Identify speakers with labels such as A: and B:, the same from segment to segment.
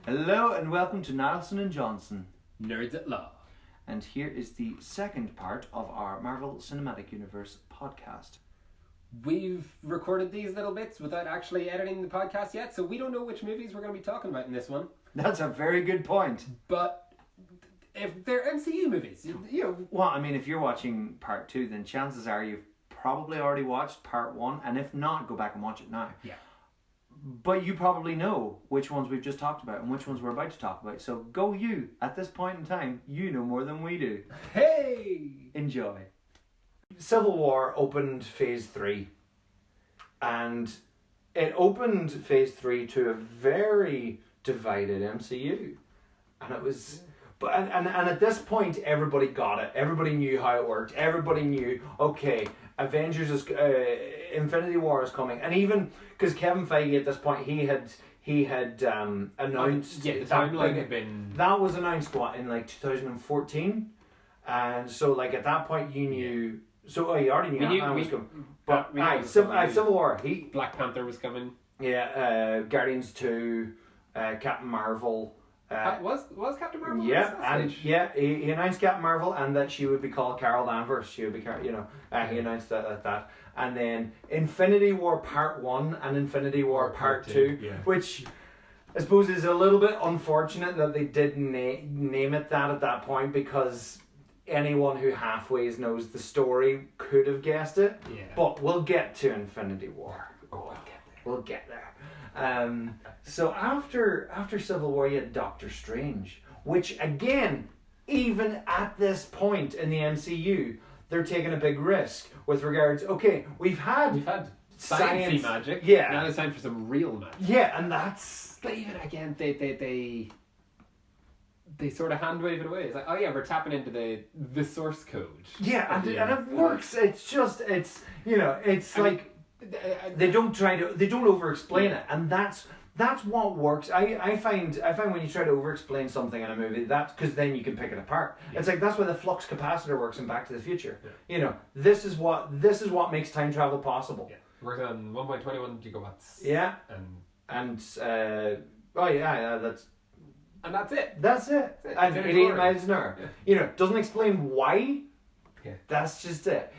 A: Hello and welcome to Niallson Johnson,
B: Nerds at Law.
A: and here is the second part of our Marvel Cinematic Universe podcast.
B: We've recorded these little bits without actually editing the podcast yet, so we don't know which movies we're going to be talking about in this one.
A: That's a very good point.
B: But if they're MCU movies, you know...
A: Well, I mean, if you're watching part 2, then chances are you've probably already watched part 1, and if not, go back and watch it now.
B: Yeah.
A: But you probably know which ones we've just talked about and which ones we're about to talk about. So go you. At this point in time, you know more than we do.
B: Hey!
A: Enjoy. Civil War opened Phase 3. And it opened Phase 3 to a very divided MCU. And it was... But and at this point, everybody got it. Everybody knew how it worked. Everybody knew, okay, Avengers is... Infinity War is coming. And even... Because Kevin Feige at this point, he had announced...
B: the timeline had been...
A: That was announced, what, in like 2014? And so, like, at that point, you knew... Yeah. So, you already knew Ant-Man was coming. But, Civil War,
B: Black Panther was coming.
A: Yeah, Guardians 2, Captain Marvel...
B: was Captain Marvel?
A: Yeah, he announced Captain Marvel and that she would be called Carol Danvers. She would be, he announced that. And then Infinity War Part 1 and Infinity War Part 2,
B: yeah.
A: Which I suppose is a little bit unfortunate that they didn't name it that at that point, because anyone who halfway knows the story could have guessed it.
B: Yeah.
A: But we'll get to Infinity War. We'll get there. So after Civil War, you had Doctor Strange, which again, even at this point in the MCU, they're taking a big risk with regards. Okay, we've had
B: sciencey magic.
A: Yeah.
B: Now it's time for some real magic.
A: Yeah, and that's.
B: But even again, they sort of hand wave it away. It's like, oh yeah, we're tapping into the source code.
A: Yeah, and it works. It's like. They don't over explain it, and that's what works. I find when you try to over explain something in a movie, that's because then you can pick it apart. Yeah. It's like that's why the flux capacitor works in Back to the Future. Yeah. This is what makes time travel possible.
B: Yeah. Works on 1.21 gigawatts.
A: Yeah. And that's it. That's it. And 88 miles an hour. Yeah. Doesn't explain why. Yeah. That's just it.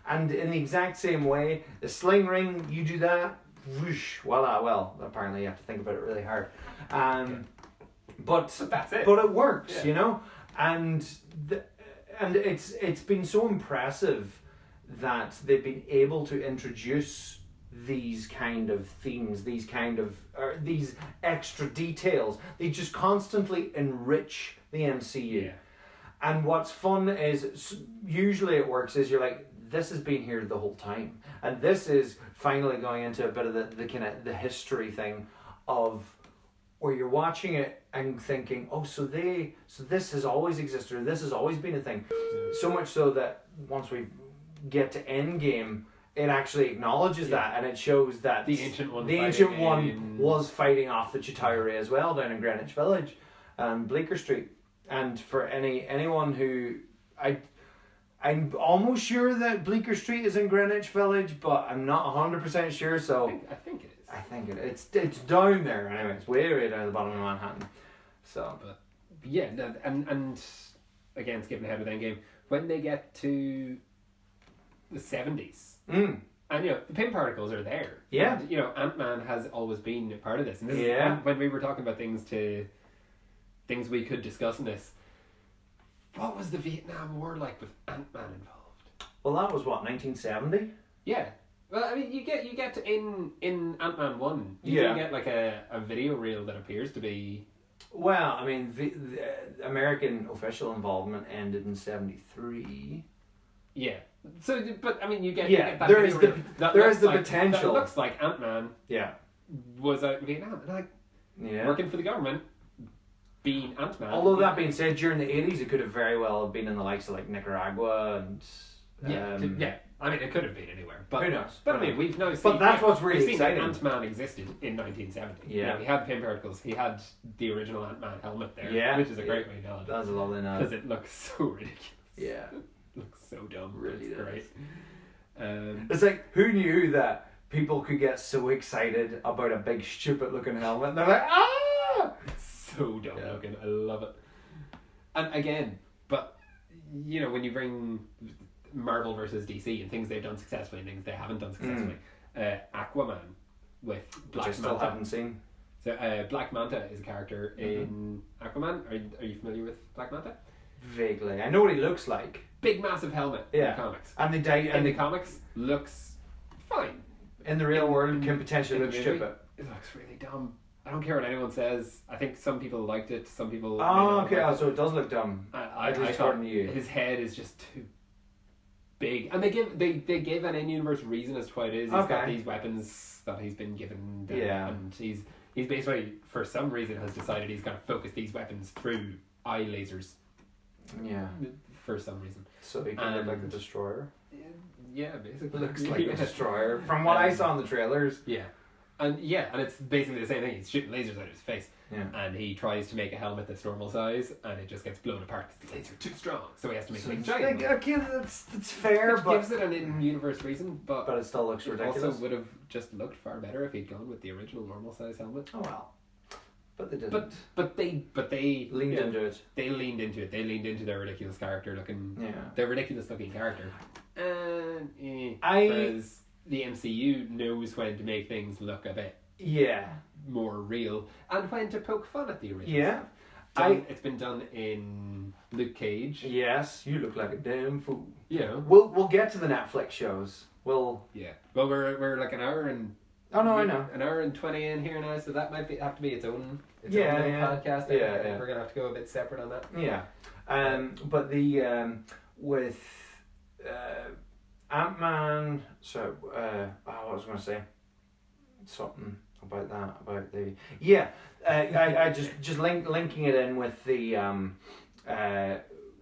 A: And in the exact same way, the sling ring, you do that, whoosh, voila. Well, apparently you have to think about it really hard. But
B: that's it.
A: But it works, And it's been so impressive that they've been able to introduce these kind of themes, these extra details. They just constantly enrich the MCU. Yeah. And what's fun is, usually it works, is you're like, this has been here the whole time. And this is finally going into a bit of the kind of the history thing of where you're watching it and thinking, oh, so this has always existed, or this has always been a thing. So much so that once we get to Endgame, it actually acknowledges that, and it shows that
B: the Ancient One
A: was fighting off the Chitauri as well down in Greenwich Village and Bleecker Street. And for anyone who... I'm almost sure that Bleecker Street is in Greenwich Village, but I'm not 100% sure, so...
B: I think it is.
A: I think it is. It's down there, anyway. It's way down at the bottom of Manhattan. So...
B: But, yeah, and again, skipping ahead with Endgame, when they get to the 70s, and, the pin particles are there.
A: Yeah.
B: And, Ant-Man has always been a part of this. And this is when we were talking about things we could discuss in this. What was the Vietnam War like with Ant-Man involved?
A: Well, that was what, 1970?
B: Yeah. Well, I mean, you get to in Ant-Man 1, you do get like a video reel that appears to be...
A: Well, I mean, the American official involvement ended in 73.
B: Yeah. So, but I mean, you get that
A: there is the
B: That
A: potential.
B: looks like Ant-Man.
A: Yeah.
B: Was out in Vietnam, and working for the government. Being Ant-Man.
A: Although that being said, during the 80s, it could have very well been in the likes of like Nicaragua and...
B: I mean, it could have been anywhere. But,
A: who knows?
B: But I mean, we've now seen...
A: But that's what's really exciting.
B: Ant-Man existed in 1970.
A: Yeah.
B: He had the pin particles. He had the original Ant-Man helmet there.
A: Yeah.
B: Which is a great way to nod.
A: That's a lovely nod.
B: Because it looks so ridiculous.
A: Yeah.
B: It looks so dumb.
A: Really
B: it's great.
A: It's like, who knew that people could get so excited about a big stupid looking helmet? And they're like, ah!
B: so dumb looking. I love it. And again, but you know, when you bring Marvel versus DC and things they've done successfully and things they haven't done successfully, Aquaman with Black Manta.
A: Which I still haven't seen.
B: So Black Manta is a character in Aquaman. Are you familiar with Black Manta?
A: Vaguely. I know what he looks like.
B: Big massive helmet in the comics.
A: And the
B: comics looks fine.
A: In the real world can potentially look stupid.
B: It looks really dumb. I don't care what anyone says. I think some people liked it, some people
A: so it does look dumb.
B: I thought his head is just too big. And they gave an in-universe reason as to why it is. He's got these weapons that he's been given. And he's basically, for some reason, has decided he's going to focus these weapons through eye lasers.
A: Yeah.
B: For some reason.
A: So he can look like the Destroyer?
B: Yeah, basically.
A: Looks like a Destroyer. From what I saw in the trailers.
B: Yeah. And it's basically the same thing. He's shooting lasers out of his face.
A: Yeah.
B: And he tries to make a helmet that's normal size, and it just gets blown apart because the lasers are too strong. So he has to make a giant.
A: Again, that's fair, but
B: gives it an in-universe reason, but
A: it still looks ridiculous.
B: Also would have just looked far better if he'd gone with the original normal size helmet.
A: Oh well. But they didn't.
B: But they
A: leaned into it.
B: They leaned into it. They leaned into their ridiculous character looking.
A: Yeah.
B: Their ridiculous looking character. Whereas the MCU knows when to make things look a bit more real and when to poke fun at the original stuff. It's been done in Luke Cage.
A: Yes, you look like a damn fool.
B: Yeah.
A: We'll get to the Netflix shows. Well,
B: we're like an hour and.
A: Oh no, I know.
B: An hour and 20 in here now, so that might have to be its own podcast. We're gonna have to go a bit separate on that.
A: Yeah, but the with Ant-Man. So I was going to say something about that about the I just linking it in with the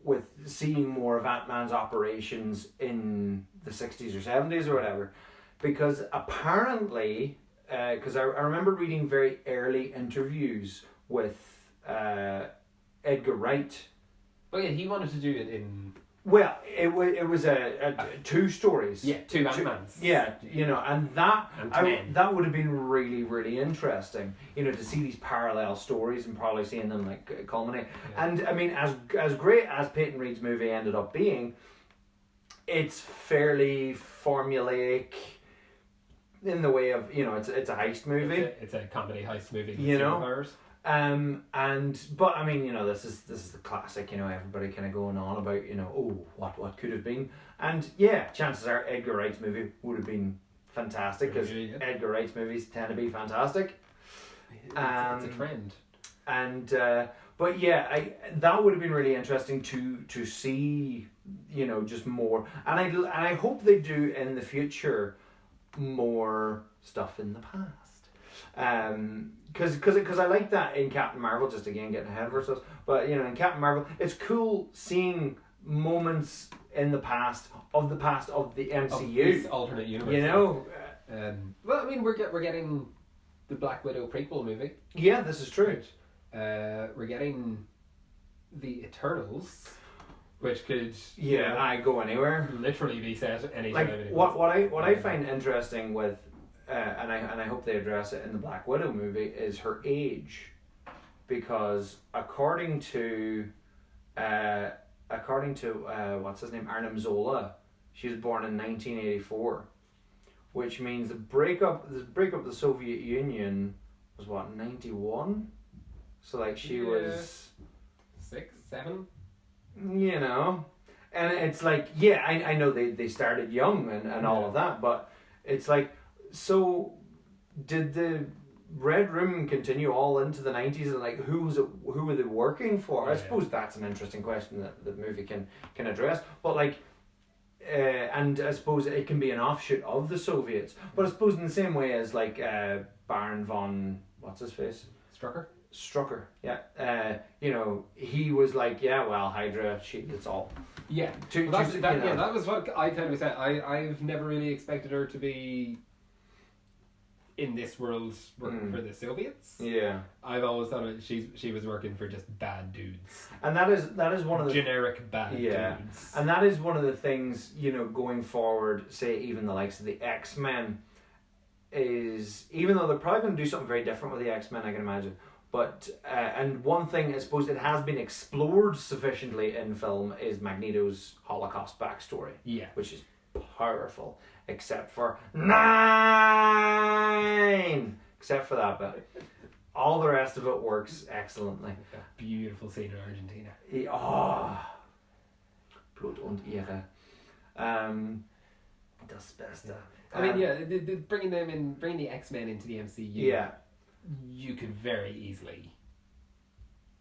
A: with seeing more of Ant-Man's operations in the 60s or 70s or whatever. Because apparently, because I remember reading very early interviews with Edgar Wright.
B: Oh yeah, he wanted to do it in.
A: Well, it was a two stories.
B: Yeah, two Ant-Mans.
A: Yeah, and that would have been really, really interesting. To see these parallel stories and probably seeing them like culminate. Yeah. And I mean, as great as Peyton Reed's movie ended up being, it's fairly formulaic. In the way of it's a heist movie.
B: It's a comedy heist movie.
A: But I mean this is the classic. Everybody kind of going on about what could have been, and chances are Edgar Wright's movie would have been fantastic because Edgar Wright's movies tend to be fantastic.
B: It's a trend.
A: And but that would have been really interesting to see just more, and I hope they do in the future. More stuff in the past, because I like that in Captain Marvel. Just again getting ahead of ourselves, but in Captain Marvel, it's cool seeing moments in the past of the MCU,
B: of this alternate universe. Well, I mean, we're getting the Black Widow prequel movie.
A: Yeah, this is true.
B: We're getting the Eternals. Which could
A: go anywhere.
B: Literally be set anytime.
A: Like what I find interesting with and I hope they address it in the Black Widow movie is her age, because according to what's his name, Arnim Zola, she was born in 1984, which means the breakup of the Soviet Union was 91, so like she was
B: 6, 7.
A: And it's like I know they started young and all of that, but it's like, so did the Red Room continue all into the 90s, and like who were they working for? I suppose that's an interesting question that the movie can address, but like and I suppose it can be an offshoot of the Soviets, but I suppose in the same way as like Baron von what's his face, Strucker, he was like, Hydra, it's all.
B: Yeah, that was what I kind of said. I've never really expected her to be in this world working for the Soviets. Yeah, I've always thought she was working for just bad dudes,
A: and that is one of the
B: generic bad dudes.
A: And that is one of the things going forward. Say even the likes of the X-Men is, even though they're probably going to do something very different with the X-Men, I can imagine. But and one thing I suppose it has been explored sufficiently in film is Magneto's Holocaust backstory.
B: Yeah.
A: Which is powerful, except for 9. Except for that bit. All the rest of it works excellently.
B: That beautiful scene in Argentina.
A: Blut und Ehre. Das Beste.
B: I mean, bringing the X-Men into the MCU.
A: Yeah.
B: You could very easily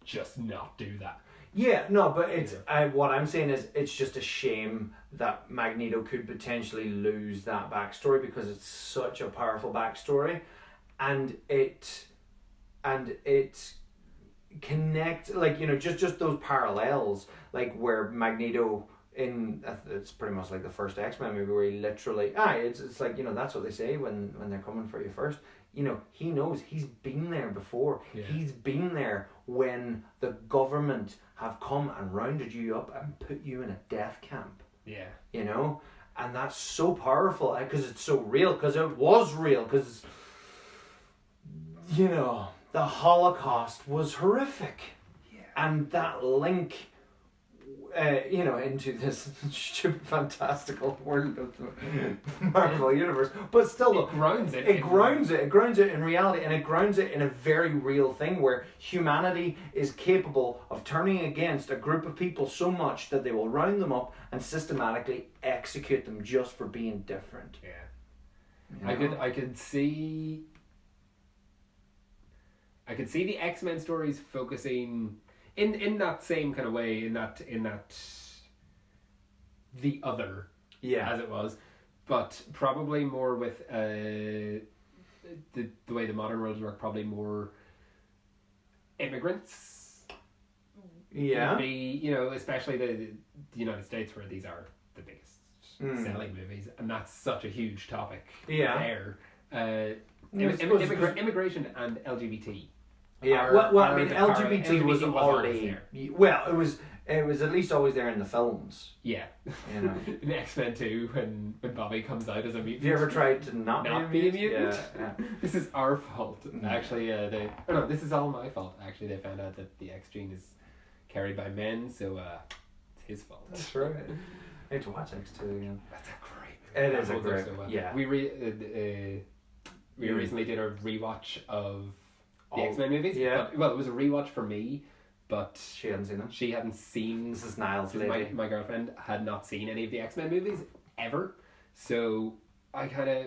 B: just not do that.
A: Yeah, no, but it's what I'm saying is it's just a shame that Magneto could potentially lose that backstory because it's such a powerful backstory, and it connects, like, you know, just those parallels, like where Magneto it's pretty much like the first X-Men movie where he literally it's like, you know, that's what they say when they're coming for you first. You know, he knows, he's been there before. Yeah. He's been there when the government have come and rounded you up and put you in a death camp.
B: Yeah.
A: You know? And that's so powerful because it's so real, because it was real, because, you know, the Holocaust was horrific.
B: Yeah.
A: And that link, you know, into this stupid, fantastical world of the Marvel universe, but still,
B: it grounds it.
A: It grounds it in reality, and it grounds it in a very real thing where humanity is capable of turning against a group of people so much that they will round them up and systematically execute them just for being different.
B: Yeah,
A: you know?
B: I could see the X-Men stories focusing in that same kind of way, in that the other, as it was, but probably more with the way the modern worlds work, probably more immigrants.
A: Yeah.
B: Would be, you know, especially the United States, where these are the biggest selling movies, and that's such a huge topic.
A: Yeah.
B: There. Immigration and LGBT.
A: Yeah, well, I mean, LGBT was already there. Well, it was at least always there in the films.
B: Yeah,
A: you know.
B: In X-Men 2, when Bobby comes out as a mutant.
A: Have you ever tried to not be a mutant?
B: Yeah. This is our fault. Actually, this is all my fault. Actually, they found out that the X gene is carried by men, so it's his fault.
A: That's right. I need to watch X2 again.
B: That's a great
A: movie. It is a great. So well. Yeah,
B: we recently did a rewatch of the X-Men movies.
A: Yeah.
B: But, it was a rewatch for me, but
A: she hadn't seen them.
B: She hadn't seen.
A: This is Niall's lady.
B: My girlfriend had not seen any of the X-Men movies ever, so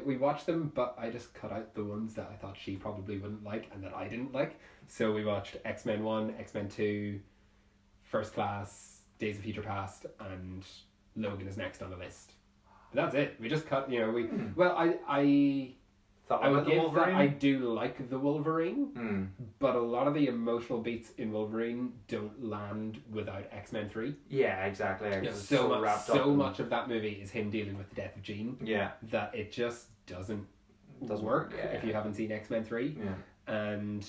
B: we watched them, but I just cut out the ones that I thought she probably wouldn't like and that I didn't like. So we watched X-Men 1, X-Men 2, First Class, Days of Future Past, and Logan is next on the list. But that's it. We just cut. You know, I would give that I do like the Wolverine, but a lot of the emotional beats in Wolverine don't land without X-Men 3.
A: Yeah, exactly.
B: So much of that movie is him dealing with the death of Jean.
A: Yeah.
B: That it just doesn't work if you haven't seen X-Men 3.
A: Yeah.
B: And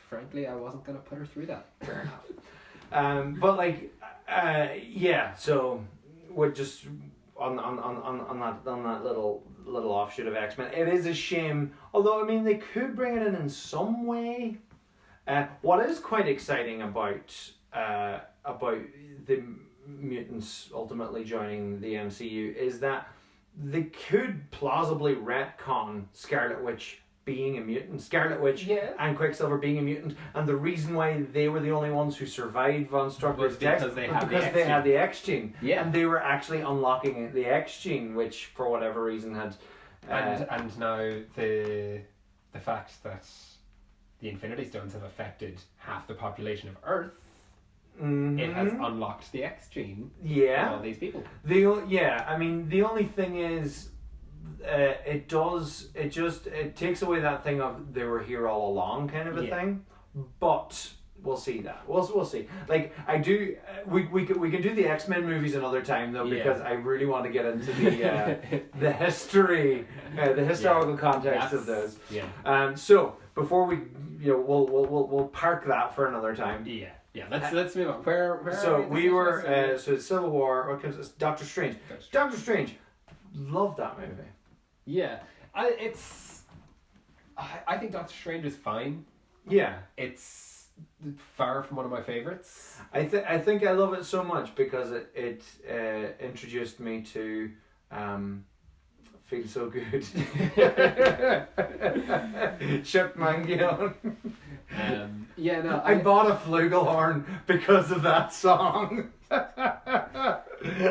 B: frankly, I wasn't going to put her through that.
A: Fair enough. But so we're just on that little offshoot of X-Men. It is a shame, although I mean they could bring it in some way. What is quite exciting about the mutants ultimately joining the MCU is that they could plausibly retcon Scarlet Witch being a mutant, Scarlet Witch and Quicksilver being a mutant, and the reason why they were the only ones who survived Von Strucker's death was because they had the X gene, and they were actually unlocking the X gene, which for whatever reason had.
B: And now the fact that the Infinity Stones have affected half the population of Earth, it has unlocked the X gene.
A: Yeah,
B: for all these people.
A: The only thing is. It takes away that thing of they were here all along kind of a thing, but we'll see that. We'll see. Like I do, we can do the X-Men movies another time though, because I really want to get into the history, the historical context of those.
B: Yeah.
A: So before we, we'll park that for another time.
B: Yeah. Yeah. Let's move on. Where
A: so we were so Civil War. What comes? Doctor Strange. Doctor Strange. Love that movie.
B: Yeah, I think Doctor Strange is fine.
A: Yeah.
B: It's far from one of my favourites.
A: I think I love it so much because it introduced me to Feel So Good. Ship Mangion.
B: Yeah, no.
A: I bought a flugelhorn because of that song. I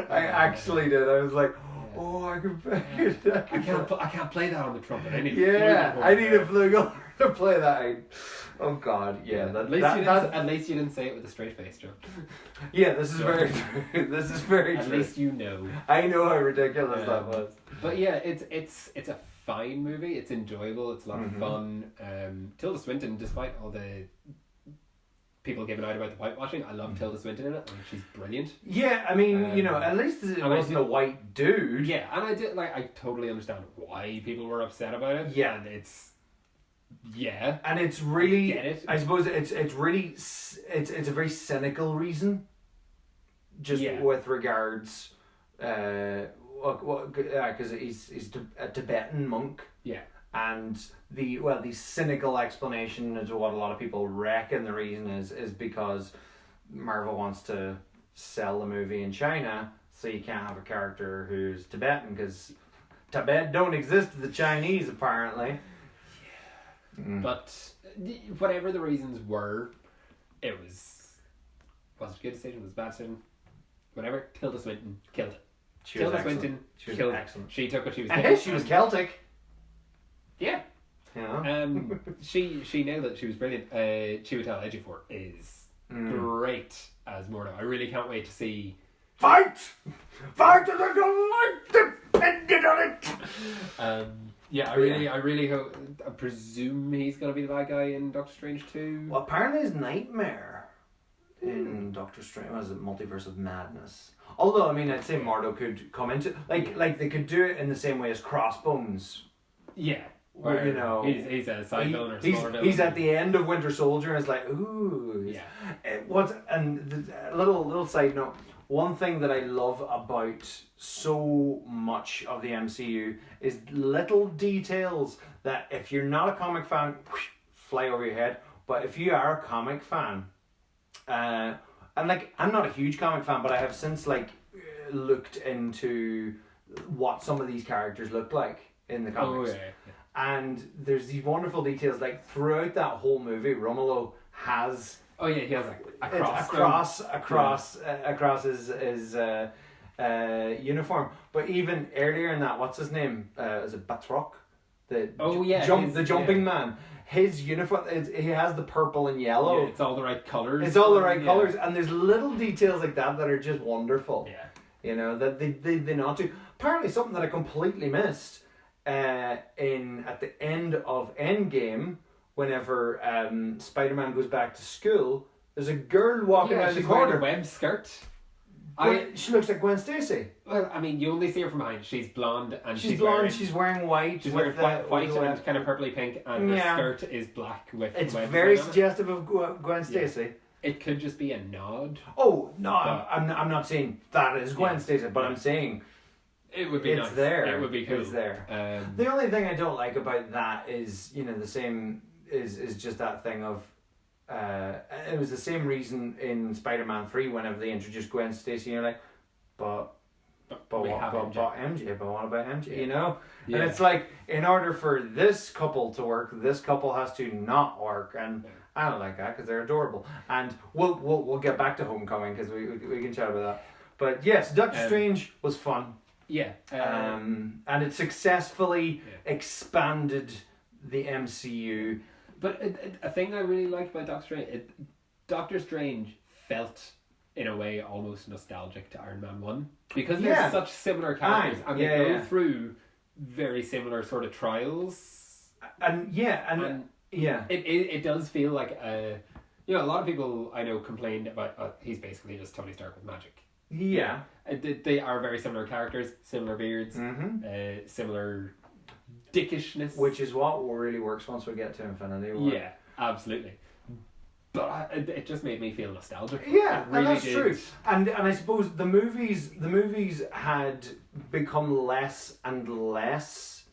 A: actually did. I was like, oh, I
B: can't play that on the trumpet. I need
A: a flugelhorn to play that. Oh God, yeah.
B: At least you didn't say it with a straight face, Joe.
A: Yeah, this is very true. This is very true.
B: At least you know.
A: I know how ridiculous that was.
B: But yeah, it's a fine movie. It's enjoyable. It's a lot of fun. Tilda Swinton, despite all the people giving out about the whitewashing, I love Tilda Swinton in it. I mean, she's brilliant.
A: Yeah, I mean, at least it wasn't a white dude.
B: Yeah, and I totally understand why people were upset about it.
A: Yeah,
B: and it's
A: really.
B: I get it.
A: I suppose it's really it's a very cynical reason. Just with regards, because he's a Tibetan monk.
B: Yeah.
A: And the cynical explanation as to what a lot of people reckon the reason is because Marvel wants to sell the movie in China, so you can't have a character who's Tibetan because Tibet don't exist to the Chinese apparently.
B: Yeah. But whatever the reasons were, it was a good decision, was a bad decision, whatever. Tilda Swinton killed it. Tilda Swinton killed it. She took what she was given.
A: She was Celtic.
B: Yeah.
A: Yeah.
B: She nailed it. She was brilliant. Chiwetel Ejiofor is great as Mordo. I really can't wait to see.
A: Fight to the life depended on it.
B: Yeah, I really hope. I presume he's gonna be the bad guy in Doctor Strange 2.
A: Well, apparently his nightmare in Doctor Strange was it Multiverse of Madness. Although I mean, I'd say Mordo could come into like they could do it in the same way as Crossbones.
B: Yeah.
A: Where,
B: he's a side villain or smaller villain.
A: He's at the end of Winter Soldier and it's like, ooh.
B: Yeah.
A: A little side note, one thing that I love about so much of the MCU is little details that if you're not a comic fan, fly over your head. But if you are a comic fan, and like I'm not a huge comic fan, but I have since looked into what some of these characters look like in the comics.
B: Oh, yeah.
A: And there's these wonderful details, like throughout that whole movie, Romolo has.
B: Oh yeah, he has
A: a cross his uniform. But even earlier in that, what's his name? Is it Batroc? The jumping man. His uniform, he has the purple and yellow.
B: Yeah, it's all the right colours.
A: It's all the right colours, and there's little details like that are just wonderful.
B: Yeah.
A: You know that they not do. Apparently, something that I completely missed. At the end of Endgame, whenever Spider-Man goes back to school, there's a girl walking down the corner.
B: Wearing a web skirt.
A: She looks like Gwen Stacy.
B: Well, I mean, you only see her from behind. She's blonde and
A: she's blonde. She's wearing white.
B: She's wearing white and kind of purpley pink, and the skirt is black with.
A: It's very suggestive of Gwen Stacy.
B: Yeah. It could just be a nod.
A: Oh no, I'm not saying that is Gwen Stacy, but I'm saying.
B: It would be nice.
A: There.
B: It would be cool.
A: It's there. The only thing I don't like about that is, the same is just that thing of it was the same reason in Spider-Man 3 whenever they introduced Gwen Stacy, you're like, but what about MJ?
B: Yeah.
A: And it's like, in order for this couple to work, this couple has to not work, and I don't like that because they're adorable. And we'll get back to Homecoming because we can chat about that. But yes, Doctor Strange was fun.
B: Yeah.
A: And it successfully expanded the MCU.
B: But a thing I really liked about Doctor Strange felt, in a way, almost nostalgic to Iron Man 1. Because they're such similar characters. And they go through very similar sort of trials. It does feel like a lot of people I know complained about he's basically just Tony Stark with magic.
A: Yeah.
B: They are very similar characters, similar beards, similar dickishness.
A: Which is what really works once we get to Infinity War.
B: Yeah, absolutely. But it just made me feel nostalgic.
A: Yeah, really, and that's true. And I suppose the movies had become less and less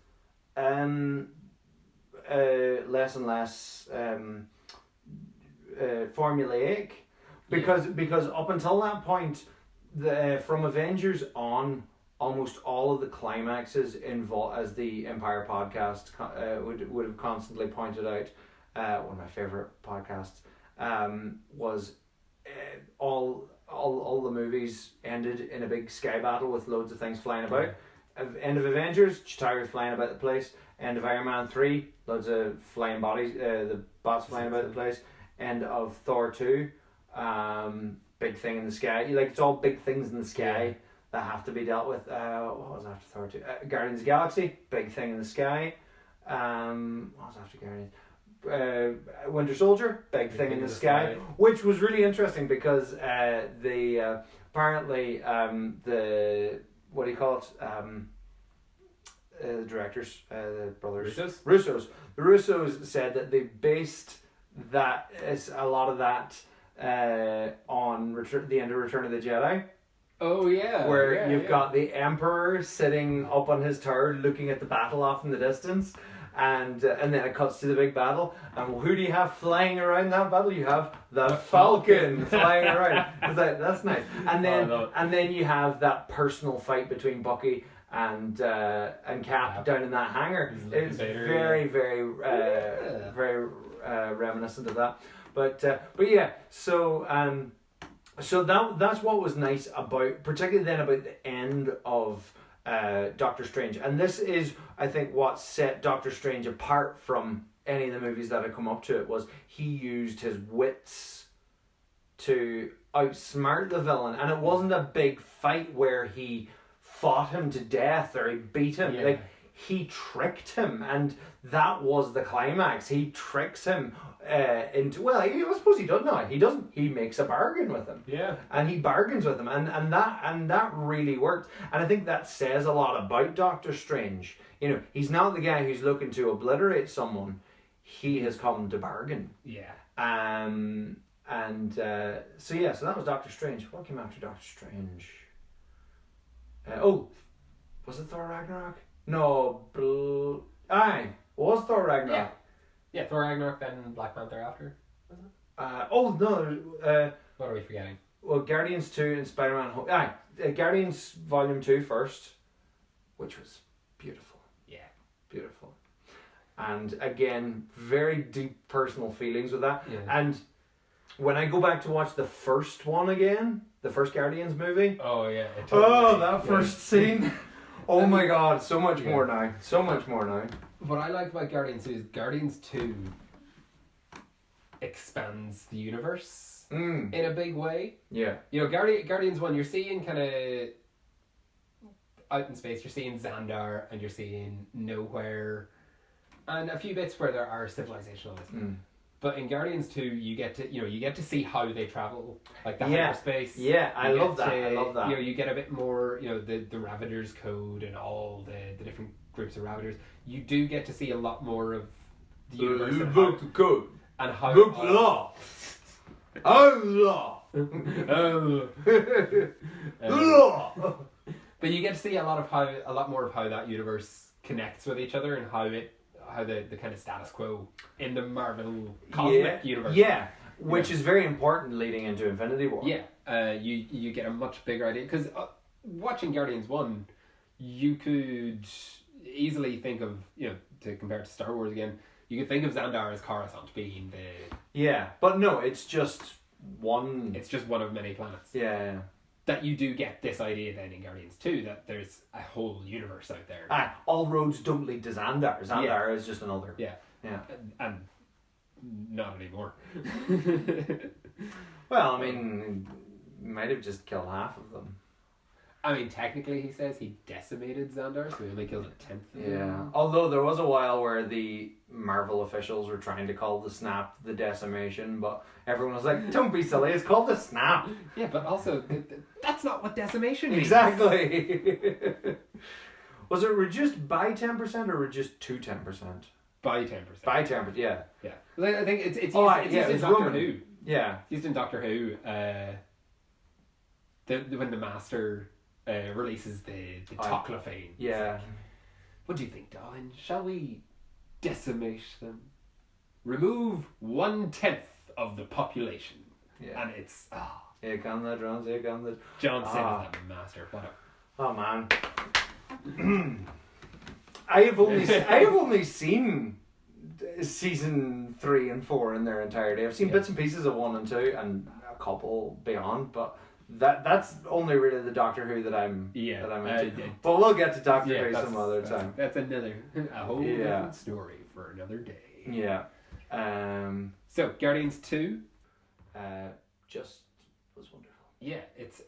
A: formulaic, because up until that point, from Avengers on, almost all of the climaxes involve, as the Empire podcast would have constantly pointed out, one of my favorite podcasts, was all the movies ended in a big sky battle with loads of things flying about. End of Avengers, Chitauri flying about the place. End of Iron Man 3, loads of flying bodies, the bots flying about the place. End of Thor 2, big thing in the sky. It's all big things in the sky that have to be dealt with. What was after Thor 2? Guardians of the Galaxy, big thing in the sky. What was after Guardians? Winter Soldier, big thing in the sky, which was really interesting because apparently the, what do you call it? The directors, the brothers, Russos. The Russos said that they based a lot of that on the end of Return of the Jedi.
B: Oh yeah,
A: where you've got the Emperor sitting up on his tower looking at the battle off in the distance. And then it cuts to the big battle, and who do you have flying around that battle? You have the Falcon flying around. That's nice. And then you have that personal fight between Bucky and Cap down in that hangar. It's very very reminiscent of that. But yeah. So that's what was nice about, particularly then, about the end of Doctor Strange, and this is, I think, what set Doctor Strange apart from any of the movies that had come up to it, was he used his wits to outsmart the villain, and it wasn't a big fight where he fought him to death or he beat him. He tricked him, and that was the climax. He tricks him into, I suppose he does now. He doesn't. He makes a bargain with him.
B: Yeah.
A: And he bargains with him, and that really worked. And I think that says a lot about Doctor Strange. He's not the guy who's looking to obliterate someone. He has come to bargain.
B: Yeah.
A: So that was Doctor Strange. What came after Doctor Strange? Was it Thor Ragnarok? No, was Thor Ragnarok?
B: Yeah, Thor Ragnarok, then Black Panther after, was it? What are we forgetting?
A: Well, Guardians 2 and Spider-Man Guardians Volume 2 first, which was beautiful.
B: Yeah.
A: Beautiful. And again, very deep personal feelings with that. Yeah. And when I go back to watch the first one again, the first Guardians movie.
B: Oh, yeah.
A: That first scene. Oh my God, so much more now. So much more now.
B: What I like about Guardians 2 is Guardians 2 expands the universe in a big way.
A: Yeah.
B: Guardians 1, you're seeing kind of out in space, you're seeing Xandar and you're seeing Nowhere and a few bits where there are civilizationalism. But in Guardians 2, you get to see how they travel, like the hyperspace.
A: Yeah, I love that.
B: You get a bit more, the Ravagers code and all the different groups of Ravagers. You do get to see a lot more of the universe and how but you get to see a lot more of how that universe connects with each other and how the kind of status quo in the Marvel cosmic universe.
A: Yeah, which is very important leading into Infinity War.
B: Yeah, you get a much bigger idea, because watching Guardians 1, you could easily think of, to compare it to Star Wars again, you could think of Xandar as Coruscant being the...
A: Yeah, but no, it's just one...
B: It's just one of many planets.
A: Yeah.
B: That you do get this idea then in Guardians 2, that there's a whole universe out there.
A: All roads don't lead to Xandar. Xandar is just another.
B: Yeah.
A: Yeah.
B: And not anymore.
A: Well, I mean, might have just killed half of them.
B: I mean, technically, he says he decimated Xandar, so he only killed a tenth of them.
A: Yeah. Although there was a while where the Marvel officials were trying to call the snap the decimation, but everyone was like, don't be silly, it's called the snap.
B: Yeah, but also, that's not what decimation means.
A: Exactly. Was it reduced by 10% or reduced to 10%?
B: By 10%.
A: By 10%, yeah.
B: Yeah. I think it's used in Doctor Who.
A: Yeah.
B: Used in Doctor Who, when the Master... releases the Toclophane.
A: Yeah.
B: Like, what do you think, darling? Shall we decimate them? Remove 1/10 of the population.
A: Yeah.
B: And it's
A: here come the drums, here come the
B: Johnson is that master.
A: Oh man. I have only seen season 3 and 4 in their entirety. I've seen bits and pieces of 1 and 2 and a couple beyond, but that's only really the Doctor Who that I'm into. But we'll get to Doctor Who some other time.
B: That's a whole different story for another day.
A: Yeah.
B: So Guardians 2
A: just was wonderful.
B: Yeah, it's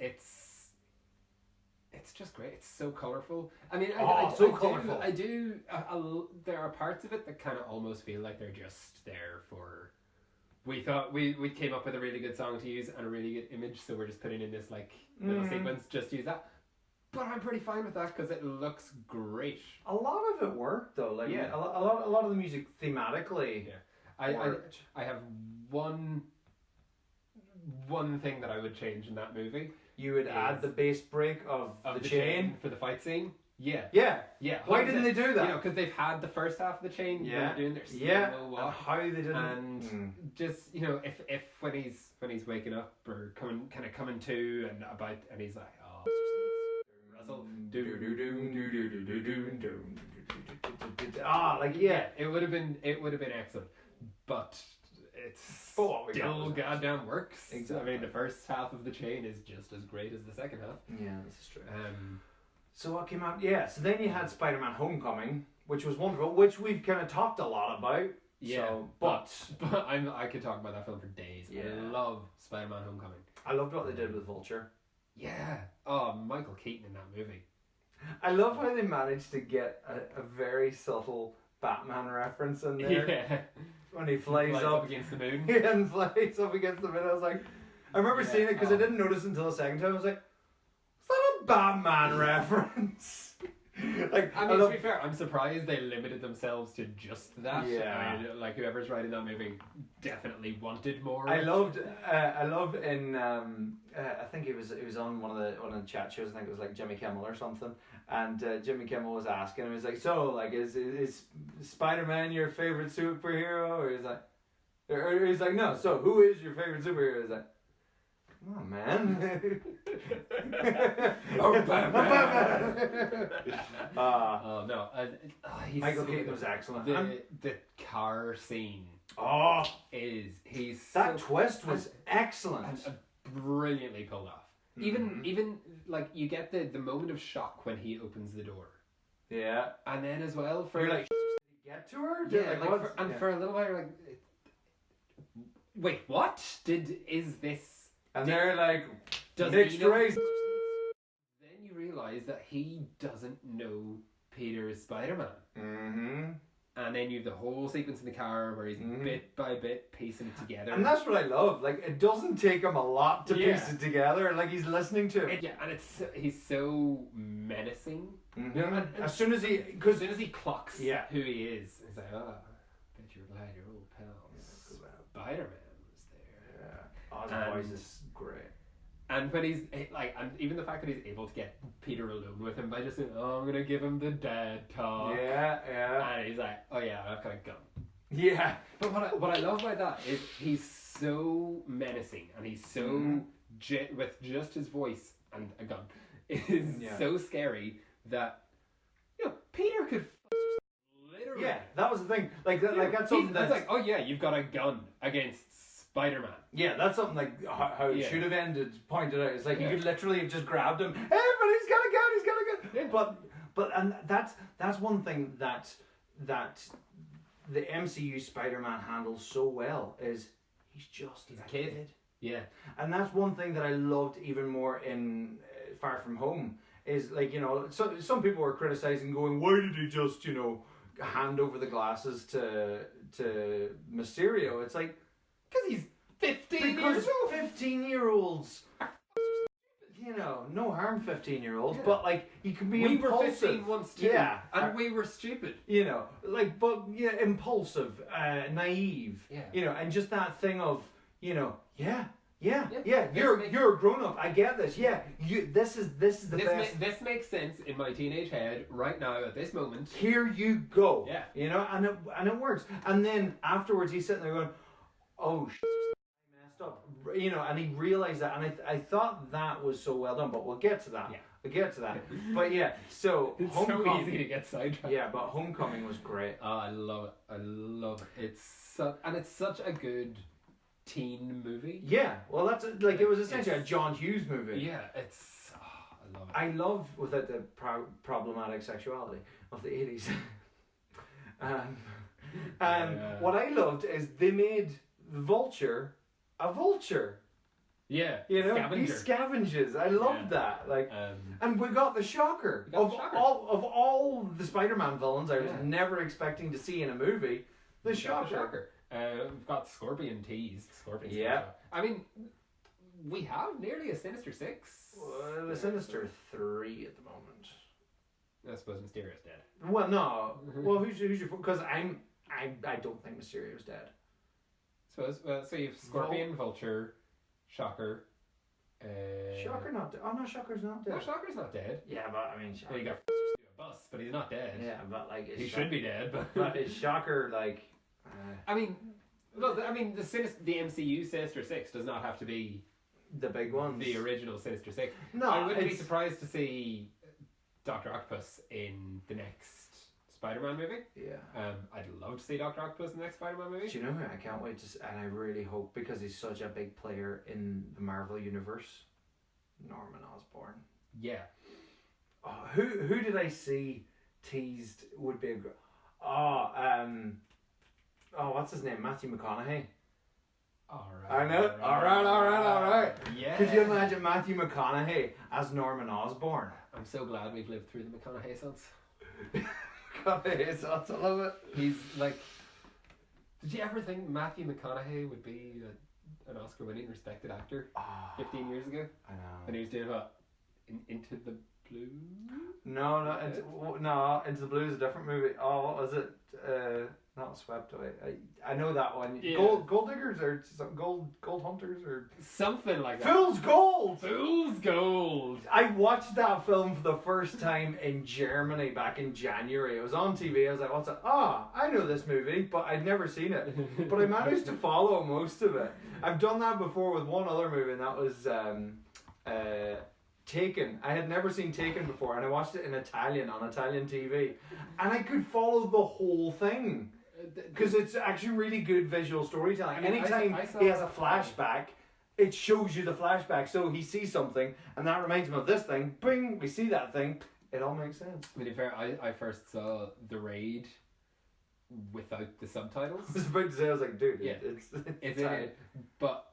B: just great. It's so colourful. I mean,
A: colourful.
B: There are parts of it that kind of almost feel like they're just there for. We thought we came up with a really good song to use and a really good image, so we're just putting in this little sequence just to use that. But I'm pretty fine with that because it looks great.
A: A lot of it worked though. A lot of the music thematically.
B: Yeah, I have one thing that I would change in that movie.
A: You would add the bass break of the chain
B: for the fight scene. Yeah.
A: Why didn't they do that?
B: You know, because they've had the first half of the chain.
A: Yeah.
B: Doing their
A: and how they didn't.
B: And just if when he's waking up or coming to and he's like, Russell, it would have been excellent, but it's still goddamn works.
A: Exactly.
B: I mean, the first half of the chain is just as great as the second half.
A: Yeah, this is true. So what came out? Yeah, so then you had Spider-Man: Homecoming, which was wonderful, which we've kind of talked a lot about.
B: Yeah,
A: so,
B: but I could talk about that film for days. Yeah. I love Spider-Man: Homecoming.
A: I loved what they did with Vulture.
B: Yeah. Oh, Michael Keaton in that movie.
A: I love how they managed to get a very subtle Batman reference in there.
B: Yeah.
A: When he flies up
B: against the moon.
A: Yeah, and flies up against the moon. I was like, I remember seeing it because I didn't notice until the second time. I was like, is that a Batman reference?
B: To be fair, I'm surprised they limited themselves to just that.
A: Yeah.
B: I mean, whoever's writing that movie definitely wanted more.
A: I loved in I think it was on one of the chat shows. I think it was Jimmy Kimmel or something, and Jimmy Kimmel was asking him, he's like, so is Spider-Man your favorite superhero? Or he's like, no. So who is your favorite superhero? He's like, come on, man.
B: Batman. No.
A: Michael Keaton was excellent.
B: The car scene.
A: That twist was excellent.
B: Brilliantly pulled off. Even you get the moment of shock when he opens the door.
A: Yeah.
B: And then as well for
A: you're like, get to her?
B: Yeah, for a little while you're like, wait, what? Is this?
A: And they're like, mixed race.
B: Then you realise that he doesn't know Peter is Spider-Man.
A: Mm-hmm.
B: And then you have the whole sequence in the car where he's bit by bit piecing it together.
A: And that's what I love. It doesn't take him a lot to piece it together. He's listening to it.
B: And he's so menacing.
A: Mm-hmm.
B: You know, and
A: as soon as he
B: clocks who he is, he's like, bet you're glad your old pal Spider-Man was there.
A: Yeah. His voice is great.
B: And when he's and even the fact that he's able to get Peter alone with him by just saying, I'm gonna give him the dad talk.
A: Yeah.
B: And he's like, oh yeah, I've got a gun.
A: Yeah.
B: But what I love about that is he's so menacing and he's so with just his voice and a gun is so scary that Peter could literally.
A: Yeah, that was the thing. That's something that's
B: like, oh yeah, you've got a gun against Spider-Man.
A: Yeah, that's something how it should have ended. Pointed out, it's you could literally have just grabbed him. Hey, but he's got a gun. He's got a gun. Yeah. But and that's one thing that the MCU Spider-Man handles so well is he's a kid.
B: Yeah,
A: and that's one thing that I loved even more in Far From Home is so some people were criticizing, going, why did he just hand over the glasses to Mysterio? It's like,
B: because he's 15 years old.
A: 15-year-olds. No harm 15-year-olds, but he can be impulsive.
B: We were 15 once too.
A: Yeah.
B: And we were stupid.
A: Impulsive, naive.
B: Yeah.
A: And just that thing of, you're a grown up. I get this. Yeah. This is the best.
B: This makes sense in my teenage head right now at this moment.
A: Here you go.
B: Yeah.
A: And it works. And then afterwards he's sitting there going, oh you know, and he realized that, and I thought that was so well done. But we'll get to that.
B: Yeah.
A: We'll get to that. But yeah, so
B: it's so easy to get sidetracked.
A: Yeah, but Homecoming was great.
B: Oh, I love it. I love it. It's such a good teen movie.
A: Yeah, well, that's like, it was essentially a John Hughes movie.
B: Yeah, it's. Oh, I love it.
A: I love, without the problematic sexuality of the 80s. What I loved is they made the Vulture a vulture.
B: Yeah,
A: you know,
B: scavenger.
A: He scavenges. I loved that. Like, and we got the Shocker of all the Spider-Man villains. I was never expecting to see in a movie. The Shocker.
B: We've got Scorpion teased. Scorpion.
A: Yeah.
B: I mean, we have nearly a Sinister Six.
A: The Sinister 3 at the moment.
B: I suppose Mysterio's dead.
A: Well, no. Well, who's your? Because I don't think Mysterio's dead.
B: So you've Scorpion, Vulture, Shocker.
A: Shocker not dead. Oh no, Shocker's not dead.
B: No, Shocker's not dead.
A: Yeah, but I mean, Shocker.
B: Well, you got a bus, but he's not dead.
A: Yeah, but like
B: he should be dead.
A: But is Shocker like?
B: I mean, look. I mean, the MCU Sinister Six does not have to be
A: the big ones.
B: The original Sinister Six.
A: No,
B: I wouldn't be surprised to see Dr. Octopus in the next Spider-Man movie.
A: Yeah.
B: I'd love to see Dr. Octopus in the next Spider-Man movie.
A: Do you know who I can't wait to see, and I really hope, because he's such a big player in the Marvel universe, Norman Osborn.
B: Yeah.
A: Oh, who did I see teased would be a good... what's his name? Matthew McConaughey.
B: Alright.
A: I know. Alright.
B: Yeah.
A: Could you imagine Matthew McConaughey as Norman Osborn?
B: I'm so glad we've lived through the McConaughey sons.
A: McConaughey sons, I love it.
B: He's like... Did you ever think Matthew McConaughey would be an Oscar-winning respected actor 15 years ago?
A: I know.
B: And he was doing what? Into the Blue?
A: No, Into the Blue is a different movie. Oh, what was it? Not Swept Away. I know that one.
B: Yeah.
A: Gold Diggers or some Gold Hunters or
B: something like that.
A: Fool's Gold.
B: Fool's Gold.
A: I watched that film for the first time in Germany back in January. It was on TV. I was like, "What's that?" I know this movie, but I'd never seen it. But I managed to follow most of it. I've done that before with one other movie, and that was Taken. I had never seen Taken before, and I watched it in Italian on Italian TV, and I could follow the whole thing. Because it's actually really good visual storytelling. Anytime he has a flashback, it shows you the flashback. So he sees something, and that reminds him of this thing. Bing, we see that thing. It all makes sense.
B: I mean, in fair, I first saw The Raid without the subtitles.
A: I was about to say, I was like, dude,
B: yeah,
A: it's
B: but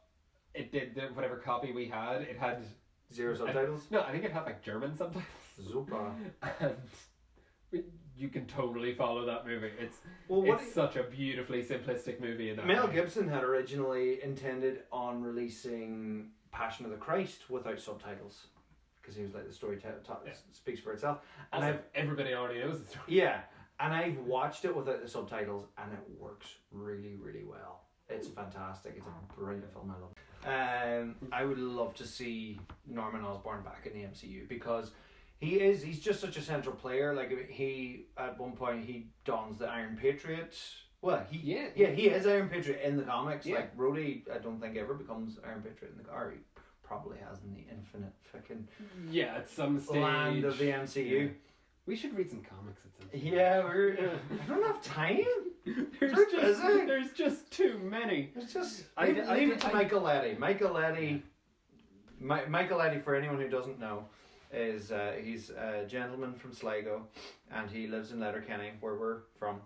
B: it did whatever copy we had. It had
A: zero subtitles.
B: No, I think it had like German subtitles.
A: Super.
B: And you can totally follow that movie. It's such a beautifully simplistic movie in that
A: Mel
B: way.
A: Gibson had originally intended on releasing Passion of the Christ without subtitles, because he was like, the story speaks for itself. And
B: also, everybody already knows the story.
A: Yeah, and I've watched it without the subtitles, and it works really, really well. It's fantastic. It's a brilliant film. I love it. I would love to see Norman Osborn back in the MCU, because he's just such a central player. Like, he, at one point, he dons the Iron Patriot. Well, he is Iron Patriot in the comics.
B: Yeah.
A: Like, Ruddy, I don't think ever becomes Iron Patriot in the comics. He probably has in the infinite fucking
B: at some stage
A: land of the MCU.
B: Yeah. We should read some comics at some stage.
A: Yeah, I don't have time.
B: There's just too many.
A: It's just leave it to Michael Leddy. Michael Leddy, for anyone who doesn't know, is he's a gentleman from Sligo, and he lives in Letterkenny, where we're from.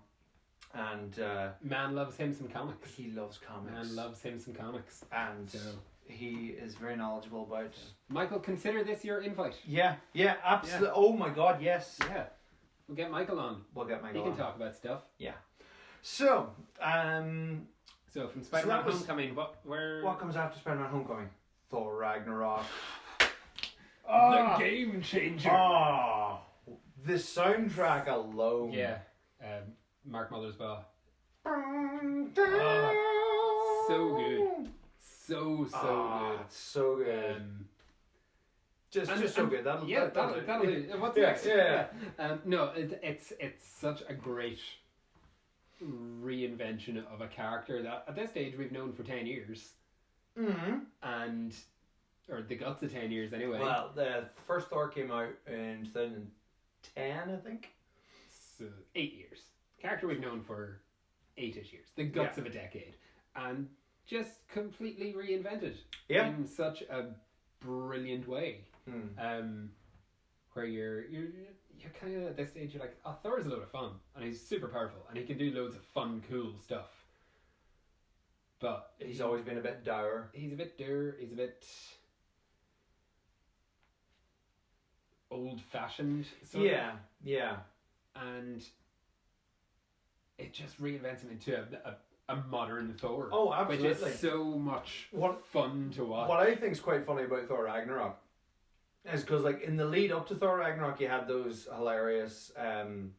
A: And
B: man loves him some comics.
A: He loves comics.
B: And
A: so he is very knowledgeable about.
B: Michael, consider this your invite.
A: Yeah, absolutely. Yeah. Oh my God, yes.
B: Yeah, we'll get Michael on. He can talk about stuff.
A: Yeah. So,
B: so from Spider-Man Homecoming, what
A: comes after Spider-Man Homecoming? Thor Ragnarok.
B: The game changer.
A: The soundtrack alone.
B: Yeah. Mark Mothersbaugh. So good. So good.
A: It's so good. Just so good. That'll
B: do. What's next?
A: Yeah.
B: No, it's such a great reinvention of a character that at this stage we've known for 10 years. or the guts of 10 years anyway.
A: Well, the first Thor came out in 2010, I think.
B: So 8 years. Character we've known for 8-ish years. The guts of a decade. And just completely reinvented in such a brilliant way. Where you're kind of at this stage, you're like, oh, Thor's a load of fun, and he's super powerful, and he can do loads of fun, cool stuff. But
A: he's always been a bit dour.
B: He's a bit dour. He's a bit old-fashioned.
A: Yeah.
B: And it just reinvents him into a modern Thor.
A: Oh, absolutely.
B: Which is so much fun to watch.
A: What I think is quite funny about Thor Ragnarok is because, like, in the lead up to Thor Ragnarok, you had those hilarious promo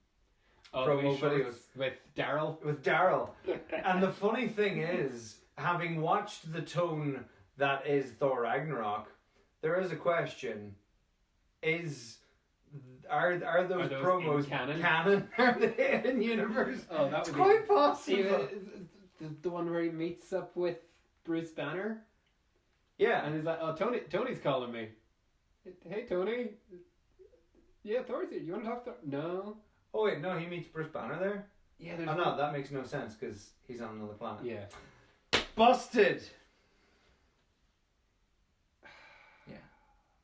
A: videos
B: with Daryl.
A: And the funny thing is, having watched the tone that is Thor Ragnarok, there is a question: are those promos canon? Are they in universe?
B: Oh, that
A: it's quite possible.
B: The one where he meets up with Bruce Banner.
A: Yeah,
B: and he's like, "Oh, Tony's calling me. Hey, Tony. Yeah, Thor's here. You want to talk to Thor?" No.
A: Oh wait, no, he meets Bruce Banner there?
B: Yeah,
A: no, that makes no sense because he's on another planet.
B: Yeah.
A: Busted! Yeah.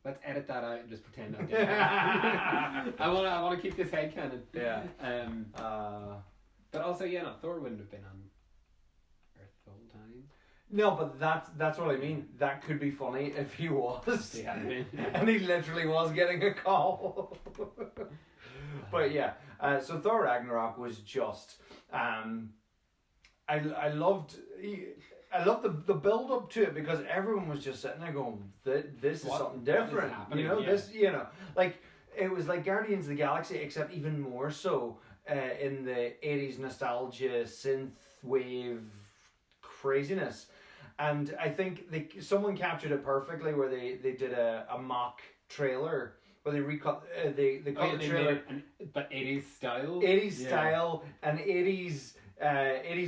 B: Let's edit that out and just pretend I did that. I want to keep this headcanon.
A: Yeah.
B: But also, Thor wouldn't have been on Earth the whole time.
A: No, but that's what I mean. That could be funny if he was.
B: He had been.
A: And he literally was getting a call. But yeah, so Thor Ragnarok was just I loved the build up to it because everyone was just sitting there going, this is something different. This, like it was like Guardians of the Galaxy, except even more so in the 80s nostalgia synth wave craziness. And I think someone captured it perfectly where they did a mock trailer where they recut they cut the trailer
B: but 80s style
A: style and 80s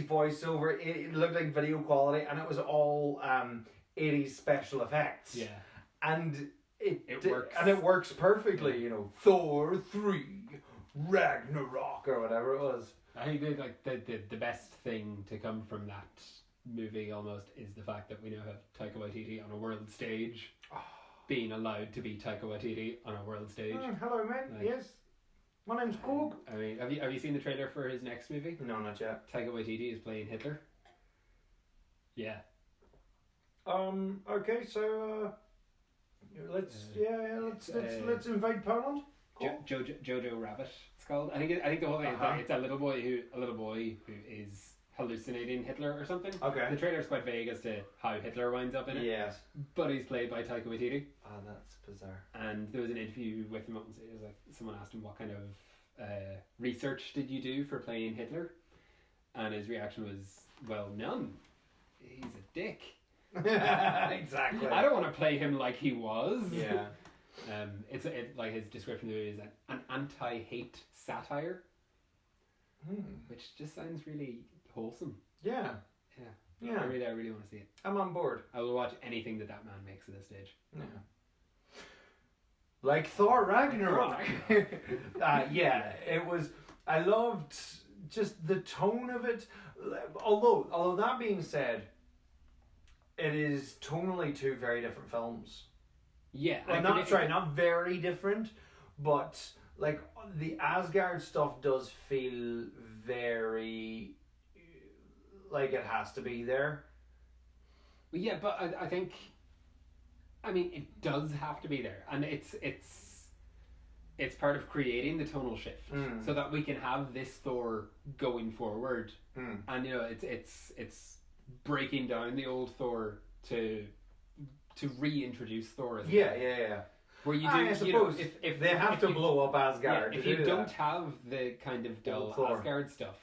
A: voiceover. It looked like video quality and it was all 80s special effects, and it works, and it works perfectly. Thor 3 Ragnarok or whatever it was.
B: I think like the best thing to come from that movie almost is the fact that we now have Taika Waititi on a world stage. Being allowed to be Taika Waititi on a world stage.
A: Hello, man. Yes. My name's Coog.
B: I mean, have you seen the trailer for his next movie?
A: No, not yet.
B: Taika Waititi is playing Hitler. Yeah.
A: Okay, so let's invade Poland. Cool.
B: Jojo Rabbit. It's called. I think the whole thing is that it's a little boy who is hallucinating Hitler or something.
A: Okay.
B: The trailer's quite vague as to how Hitler winds up in it.
A: Yes.
B: But he's played by Taika Waititi.
A: Oh, that's bizarre.
B: And there was an interview with him. It was like someone asked him what kind of research did you do for playing Hitler, and his reaction was, well, none. He's a dick.
A: Exactly.
B: I don't want to play him like he was.
A: Yeah.
B: It's like his description of it is an anti-hate satire, which just sounds really wholesome.
A: Yeah.
B: I really want to see it.
A: I'm on board.
B: I will watch anything that man makes at this stage.
A: Yeah. Like Thor Ragnarok. It was. I loved just the tone of it. Although that being said, it is tonally two very different films.
B: Yeah.
A: Well, not very different, but like the Asgard stuff does feel very like it has to be there.
B: Well, yeah, but I think, I mean, it does have to be there, and it's part of creating the tonal shift so that we can have this Thor going forward, and it's breaking down the old Thor to reintroduce Thor as well.
A: Yeah.
B: Where you do,
A: I suppose if they have to blow up Asgard,
B: if you don't have the kind of dull Asgard stuff,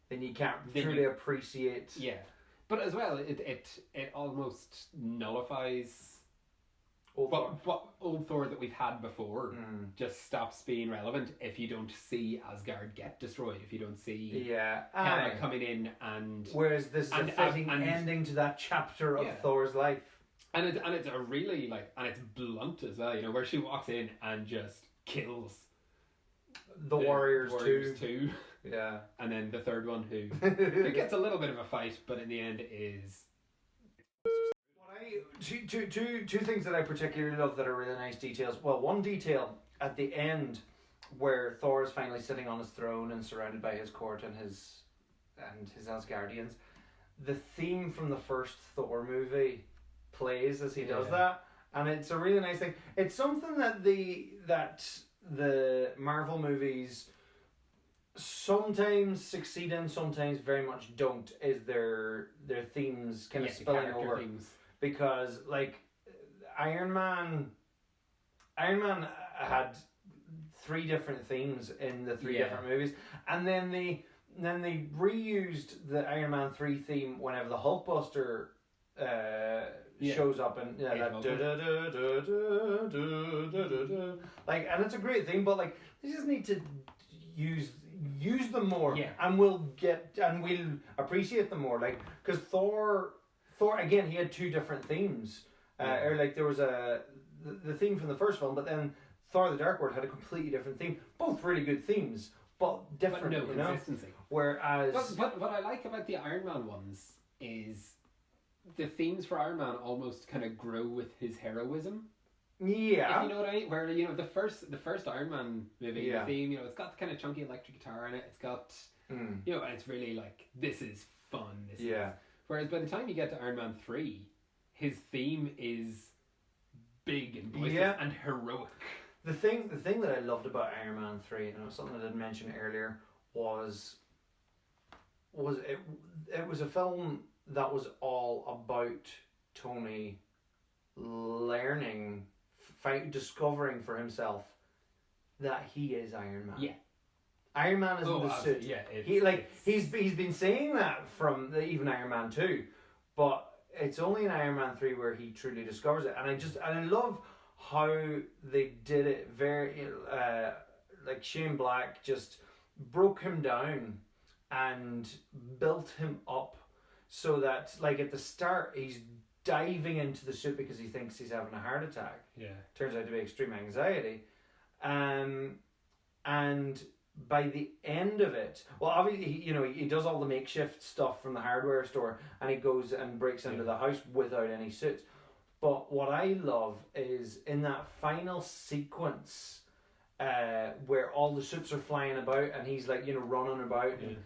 A: then you can't truly appreciate.
B: Yeah, but as well, it almost nullifies what old Thor that we've had before. Just stops being relevant if you don't see Asgard get destroyed. If you don't see Hela coming in and
A: whereas this is a fitting ending to that chapter of Thor's life.
B: And it's a really like, and it's blunt as well, you know, where she walks in and just kills
A: the Warriors
B: too.
A: Yeah.
B: And then the third one who gets a little bit of a fight, but in the end is...
A: Two things that I particularly love that are really nice details. Well, one detail at the end where Thor is finally sitting on his throne and surrounded by his court and his Asgardians. The theme from the first Thor movie plays as he does that, and it's a really nice thing. It's something that the Marvel movies sometimes succeed in, sometimes very much don't. Is their themes kind of spilling over themes. Because like Iron Man had 3 different themes in the 3 different movies, and then they reused the Iron Man 3 theme whenever the Hulkbuster shows up, and like, and it's a great thing, but like they just need to use them more, and we'll appreciate them more, like, because Thor again, he had 2 different themes, or like there was the theme from the first film, but then Thor: The Dark World had a completely different theme, both really good themes, but different,
B: but no consistency.
A: Whereas
B: what I like about the Iron Man ones is the themes for Iron Man almost kind of grow with his heroism.
A: Yeah.
B: If you know what I mean? Where, you know, the first Iron Man movie, the theme, you know, it's got the kind of chunky electric guitar in it. It's got, you know, and it's really like, this is fun. This is. Whereas by the time you get to Iron Man 3, his theme is big and boisterous and heroic.
A: The thing that I loved about Iron Man 3, and it was something I didn't mention earlier, was it was a film that was all about Tony learning, discovering for himself that he is Iron Man.
B: Yeah.
A: Iron Man isn't the suit.
B: Yeah,
A: he's been saying that from even Iron Man 2, but it's only in Iron Man 3 where he truly discovers it. And I love how they did it very like Shane Black just broke him down and built him up so that, like, at the start he's diving into the suit because he thinks he's having a heart attack.
B: Yeah.
A: Turns out to be extreme anxiety. And by the end of it, well, obviously, he does all the makeshift stuff from the hardware store, and he goes and breaks into the house without any suits. But what I love is in that final sequence where all the suits are flying about and he's like, running about. And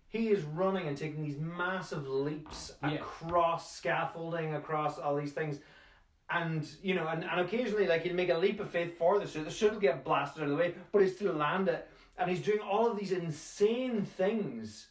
A: he is running and taking these massive leaps across scaffolding, across all these things. And, and occasionally, like, he'll make a leap of faith for the suit. The suit will get blasted out of the way, but he still land it. And he's doing all of these insane things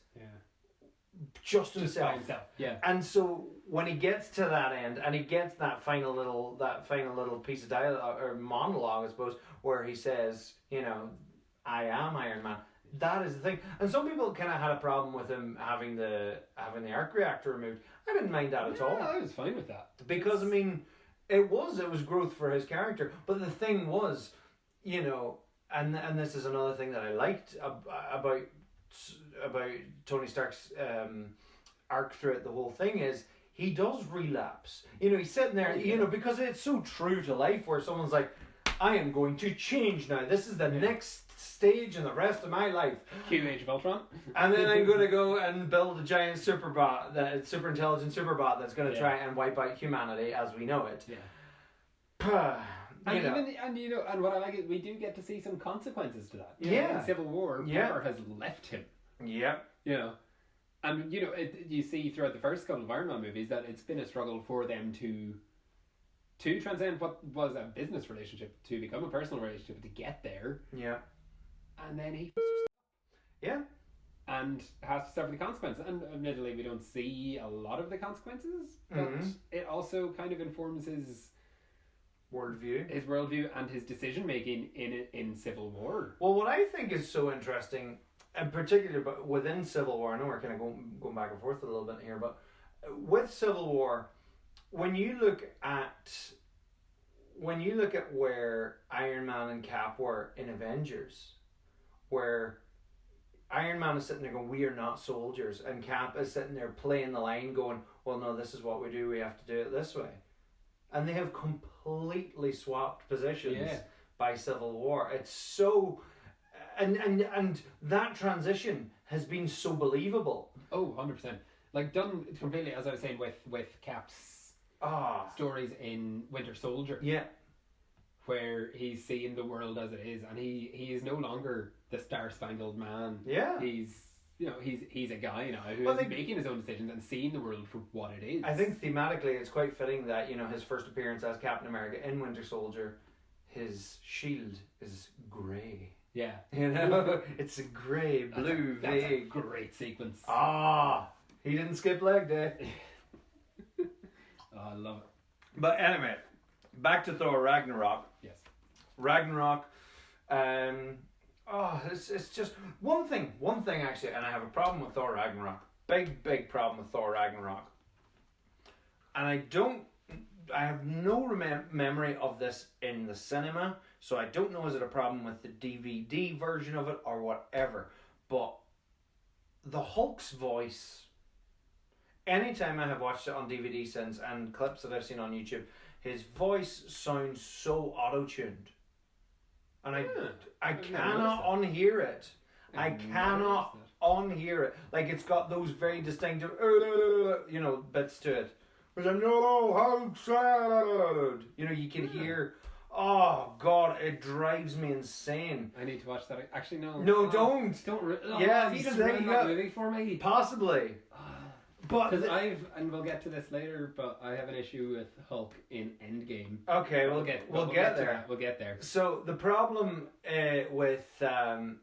A: just himself.
B: Yeah.
A: And so when he gets to that end, and he gets that final little piece of dialogue, or monologue, I suppose, where he says, I am Iron Man. That is the thing. And some people kind of had a problem with him having the arc reactor removed. I didn't mind that at all.
B: I was fine with that.
A: Because, it was growth for his character. But the thing was, and this is another thing that I liked about Tony Stark's arc throughout the whole thing is he does relapse. He's sitting there, because it's so true to life where someone's like, I am going to change now. This is the next stage in the rest of my life.
B: Cue Age of Ultron.
A: And then I'm going to go and build a giant super intelligent superbot that's going to try and wipe out humanity as we know it.
B: Yeah. And what I like is we do get to see some consequences to that. In Civil War, Pepper has left him.
A: Yeah.
B: And you see throughout the first couple of Iron Man movies that it's been a struggle for them to transcend what was a business relationship to become a personal relationship, to get there.
A: Yeah.
B: And then he and has to suffer the consequences. And admittedly, we don't see a lot of the consequences, but it also kind of informs his worldview and his decision making in Civil War.
A: Well, what I think is so interesting, and particularly within Civil War, I know we're kind of going back and forth a little bit here, but with Civil War, when you look at where Iron Man and Cap were in Avengers, where Iron Man is sitting there going, we are not soldiers, and Cap is sitting there playing the line going, well, no, this is what we do, we have to do it this way. and they have completely swapped positions by Civil War. It's so, and that transition has been so believable.
B: Oh, 100%. Like, done completely, as I was saying, with Cap's stories in Winter Soldier.
A: Yeah.
B: Where he's seeing the world as it is, and he is no longer the Star-Spangled Man.
A: Yeah.
B: He's a guy now who's making his own decisions and seeing the world for what it is.
A: I think thematically it's quite fitting that, his first appearance as Captain America in Winter Soldier, his shield is grey.
B: Yeah.
A: It's a grey, blue,
B: that's a great sequence.
A: He didn't skip leg day.
B: I love it.
A: But anyway, back to Thor Ragnarok.
B: Yes.
A: Ragnarok. It's just one thing actually, and I have a problem with Thor Ragnarok. Big problem with Thor Ragnarok. And I have no memory of this in the cinema, so I don't know is it a problem with the DVD version of it or whatever. But the Hulk's voice, anytime I have watched it on DVD since and clips that I've seen on YouTube, his voice sounds so auto-tuned. And I cannot unhear it. I cannot unhear it. Like, it's got those very distinctive, bits to it. Which I know how sad. You can hear. Oh God, it drives me insane.
B: I need to watch that. Actually, no.
A: No, don't.
B: He just ruined that movie for me.
A: Possibly. But
B: because and we'll get to this later, but I have an issue with Hulk in Endgame.
A: Okay, we'll get there.
B: We'll get there.
A: So the problem with I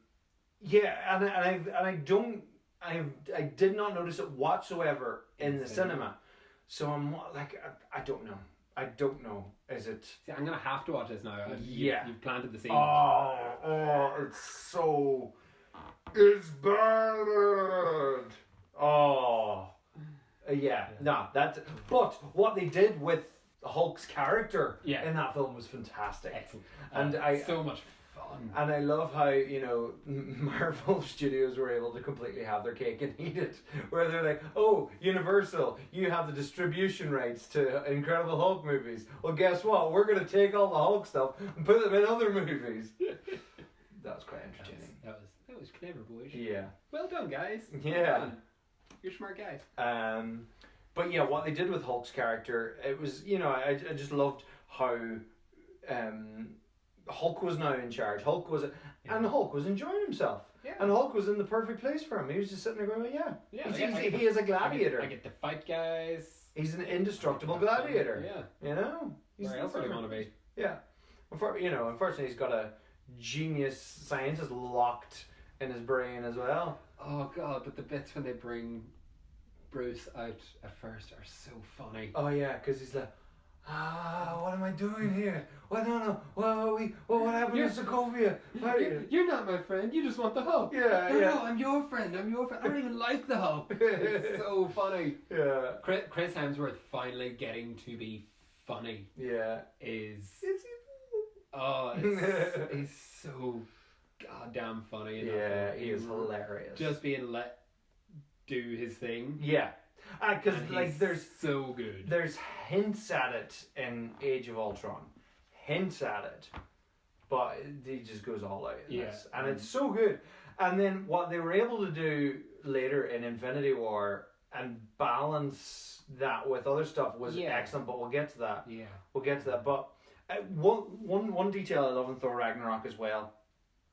A: did not notice it whatsoever in the cinema. So I'm like, I don't know. Is it?
B: See, I'm gonna have to watch this now. You've planted the seed.
A: It's so. It's bad. No, that's. But what they did with Hulk's character in that film was fantastic.
B: Excellent.
A: And
B: so much fun.
A: And I love how, Marvel Studios were able to completely have their cake and eat it. Where they're like, oh, Universal, you have the distribution rights to Incredible Hulk movies. Well, guess what? We're going to take all the Hulk stuff and put them in other movies. That was quite entertaining.
B: That was clever, boys.
A: Yeah.
B: Well done, guys.
A: Yeah.
B: Well done. You're a smart guy.
A: But yeah, what they did with Hulk's character, it was, I just loved how Hulk was now in charge. And Hulk was enjoying himself. Yeah. And Hulk was in the perfect place for him. He was just sitting there going, he is a gladiator.
B: I get to fight guys.
A: He's an indestructible gladiator.
B: Yeah.
A: He's
B: where else would he want to be?
A: Yeah. Unfortunately, he's got a genius scientist locked in his brain as well.
B: Oh God! But the bits when they bring Bruce out at first are so funny.
A: Oh yeah, because he's like, what am I doing here? Well, no. What happened to Sokovia?
B: You're not my friend. You just want the Hulk. No, I'm your friend. I don't even like the Hulk. It's so funny.
A: Yeah.
B: Chris Hemsworth finally getting to be funny.
A: Yeah.
B: It's so goddamn funny.
A: He is hilarious.
B: Just being let do his thing.
A: Yeah. Because there's
B: so good.
A: There's hints at it in Age of Ultron. Hints at it. But he just goes all out in this. And it's so good. And then what they were able to do later in Infinity War and balance that with other stuff was excellent, but we'll get to that.
B: Yeah.
A: We'll get to that. But one detail I love in Thor Ragnarok as well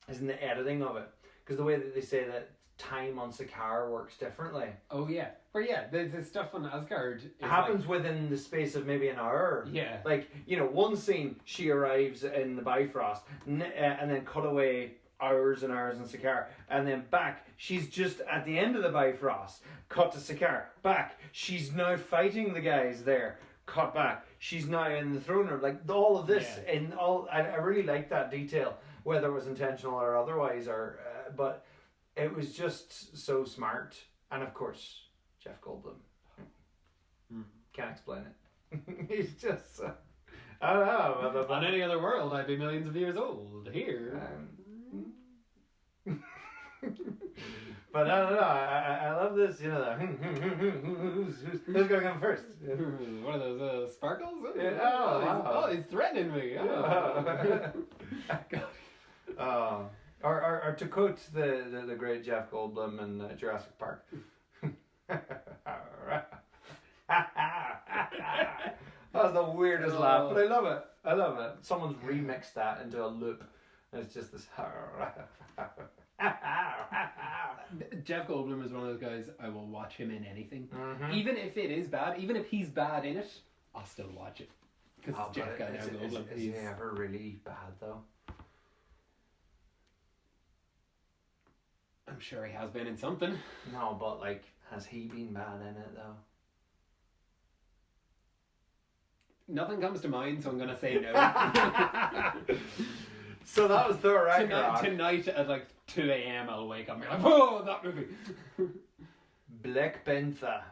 A: is in the editing of it. Because the way that they say that time on Sakaar works differently.
B: Oh yeah. Or the stuff on Asgard
A: happens within the space of maybe an hour.
B: Yeah.
A: Like, one scene, she arrives in the Bifrost, and then cut away hours and hours in Sakaar, and then back, she's just at the end of the Bifrost, cut to Sakaar, back, she's now fighting the guys there, cut back, she's now in the throne room, like all of this, I really like that detail, whether it was intentional or otherwise, but it was just so smart, and of course, Jeff Goldblum. Can't explain it. He's just, I don't know.
B: On any other world, I'd be millions of years old. Here.
A: But no, I love this. You know, who's going on first?
B: One of those sparkles.
A: Yeah.
B: Oh, he's threatening me. Oh.
A: God. Or to quote the great Jeff Goldblum in Jurassic Park. That was the weirdest laugh, but I love it. I love it. Someone's remixed that into a loop. And it's just this.
B: Jeff Goldblum is one of those guys, I will watch him in anything.
A: Mm-hmm.
B: Even if it is bad, even if he's bad in it, I'll still watch it. Because it's Jeff Goldblum.
A: Is he ever really bad, though?
B: I'm sure he has been in something.
A: No, but, like, has he been bad in it, though?
B: Nothing comes to mind, so I'm going to say no.
A: So that was Thor Ragnarok.
B: Tonight at like 2 a.m. I'll wake up and be like, whoa, that movie.
A: Black Panther.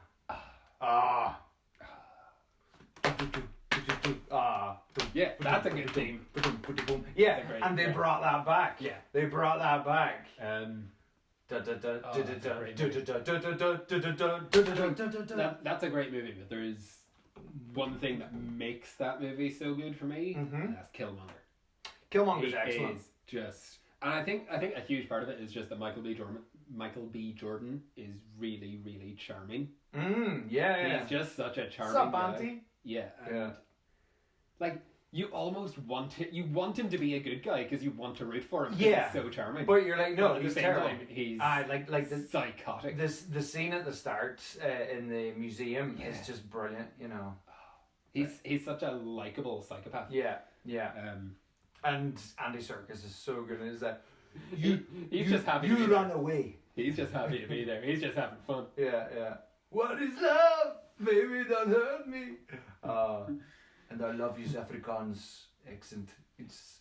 B: Yeah, that's a good theme.
A: Yeah, and they brought that back.
B: Yeah.
A: They brought that back.
B: That's a great movie, but there is one thing that makes that movie so good for me, and that's Killmonger.
A: Killmonger's excellent.
B: Is just, and I think a huge part of it is just that Michael B. Jordan is really, really charming.
A: Yeah.
B: He's just such a charming
A: Sup,
B: guy.
A: Auntie?
B: Yeah, and like you almost want him to be a good guy because you want to root for him. Yeah, he's so charming.
A: But you're like, no,
B: at
A: he's
B: the same
A: terrible.
B: time, he's
A: like the
B: psychotic.
A: The scene at the start in the museum is just brilliant. You know,
B: he's such a likable psychopath.
A: Yeah. And Andy Serkis is so good. Is that
B: he's just happy.
A: You run away.
B: He's just happy to be there. He's just having fun.
A: Yeah. What is love? Baby, don't hurt me. And I love his Afrikaans accent. It's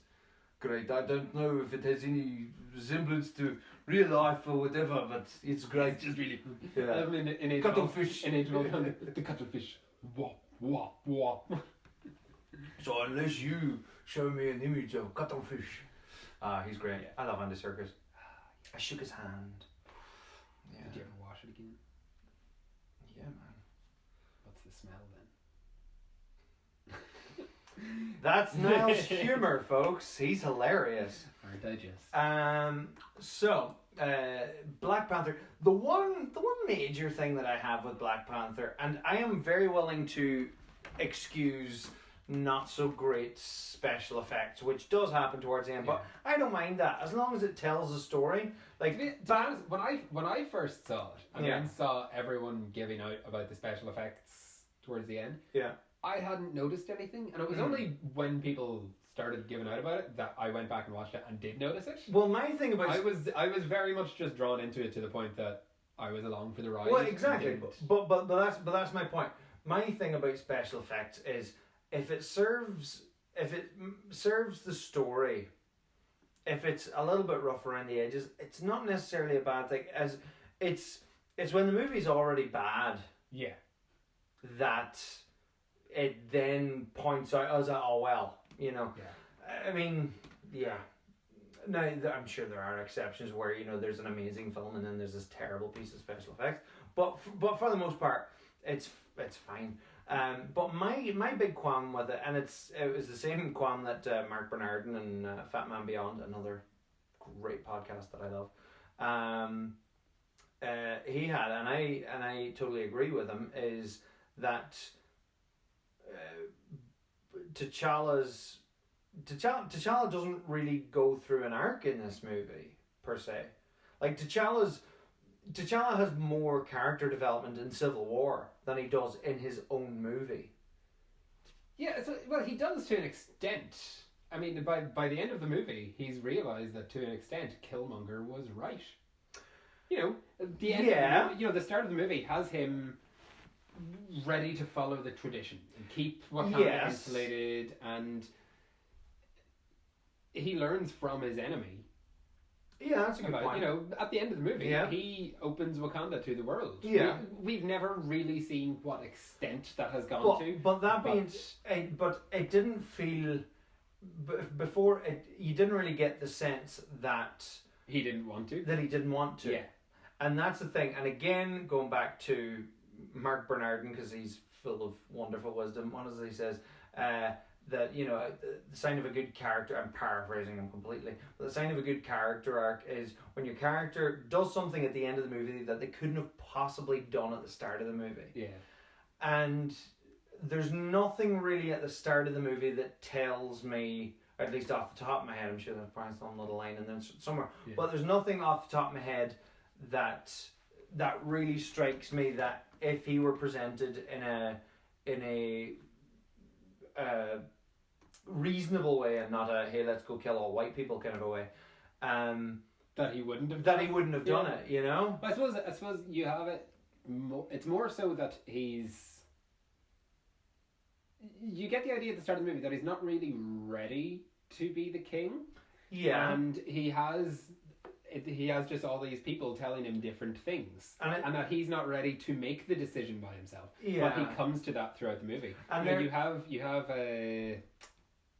A: great. I don't know if it has any resemblance to real life or whatever, but it's great.
B: It's just really fun.
A: Yeah.
B: In
A: cuttlefish.
B: The cuttlefish. Wah.
A: So unless you show me an image of cuttlefish, he's great. Yeah. I love Andy Serkis. I shook his hand. Yeah.
B: Did you ever wash it again?
A: Yeah, man.
B: What's the smell then?
A: That's Niall's humour, folks. He's hilarious.
B: Aren't I just?
A: So, Black Panther. The one major thing that I have with Black Panther, and I am very willing to excuse not so great special effects, which does happen towards the end, but I don't mind that as long as it tells a story. Like
B: when I first saw it and then saw everyone giving out about the special effects towards the end, I hadn't noticed anything, and it was only when people started giving out about it that I went back and watched it and did notice it.
A: Well, my thing about
B: I was very much just drawn into it to the point that I was along for the ride.
A: Well, exactly, but that's my point. My thing about special effects is if it serves the story, if it's a little bit rough around the edges, it's not necessarily a bad thing. As it's when the movie's already bad, that it then points out as you know. I mean, Now I'm sure there are exceptions where there's an amazing film and then there's this terrible piece of special effects, but for the most part, it's fine. But my big qualm with it, and it was the same qualm that Mark Bernardin and Fat Man Beyond, another great podcast that I love, he had, and I totally agree with him, is that T'Challa doesn't really go through an arc in this movie per se. Like T'Challa has more character development in Civil War than he does in his own movie.
B: Yeah, well, he does to an extent. I mean, by the end of the movie, he's realised that to an extent, Killmonger was right. The end. The start of the movie has him ready to follow the tradition and keep Wakanda insulated, and he learns from his enemy.
A: Yeah, that's a good point.
B: At the end of the movie, he opens Wakanda to the world.
A: Yeah.
B: We've never really seen what extent that has gone to.
A: But it didn't feel before it. You didn't really get the sense that
B: he didn't want to.
A: That he didn't want to.
B: Yeah.
A: And that's the thing. And again, going back to Mark Bernardin, because he's full of wonderful wisdom, what is it he says? That, you know, the sign of a good character, I'm paraphrasing him completely, but the sign of a good character arc is when your character does something at the end of the movie that they couldn't have possibly done at the start of the movie.
B: Yeah.
A: And there's nothing really at the start of the movie that tells me, at least off the top of my head, I'm sure there's probably some little line in there somewhere, but there's nothing off the top of my head that really strikes me that if he were presented in a reasonable way and not a hey, let's go kill all white people kind of a way,
B: that he wouldn't have
A: done it, you know.
B: I suppose you have it. It's more so that you get the idea at the start of the movie that he's not really ready to be the king.
A: Yeah,
B: and he has just all these people telling him different things, and that he's not ready to make the decision by himself.
A: Yeah,
B: but he comes to that throughout the movie. And you have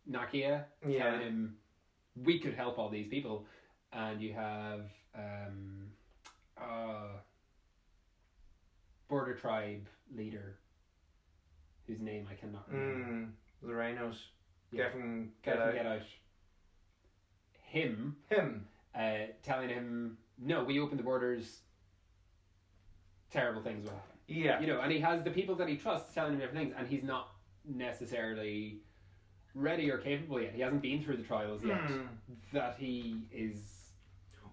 B: Nakia telling him we could help all these people, and you have border tribe leader whose name I cannot remember.
A: The Rhinos.
B: Get out. Him. Telling him, no, we open the borders, terrible things will happen.
A: Yeah.
B: You know, and he has the people that he trusts telling him different things, and he's not necessarily ready or capable yet. He hasn't been through the trials yet. That he is.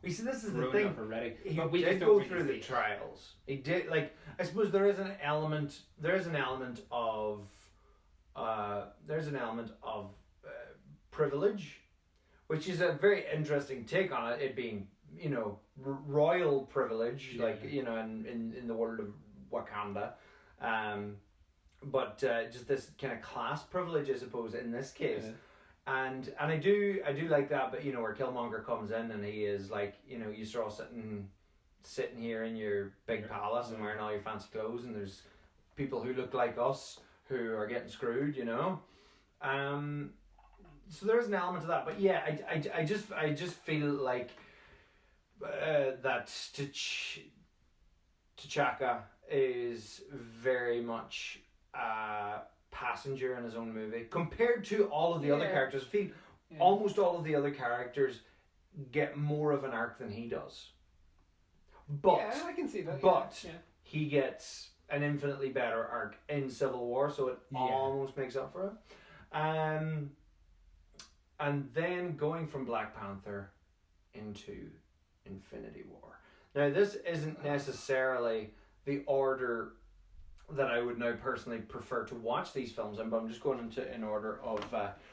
A: You see, this is the thing.
B: Ready.
A: He did go through the trials. He did, like, I suppose there is an element of privilege, which is a very interesting take on it. It being, you know, royal privilege, like, you know, in the world of Wakanda, but just this kind of class privilege, I suppose, in this case. Yeah. And I do like that, but you know, where Killmonger comes in and he is like, you know, you're all sitting here in your big palace and wearing all your fancy clothes, and there's people who look like us who are getting screwed, you know. So there's an element to that, but yeah, I just feel like that T'Chaka is very much passenger in his own movie compared to all of the other characters. I feel almost all of the other characters get more of an arc than he does. But
B: I can see that.
A: But he gets an infinitely better arc in Civil War, so it almost makes up for it. And then going from Black Panther into Infinity War. Now, this isn't necessarily the order that I would now personally prefer to watch these films in, but I'm just going into in order of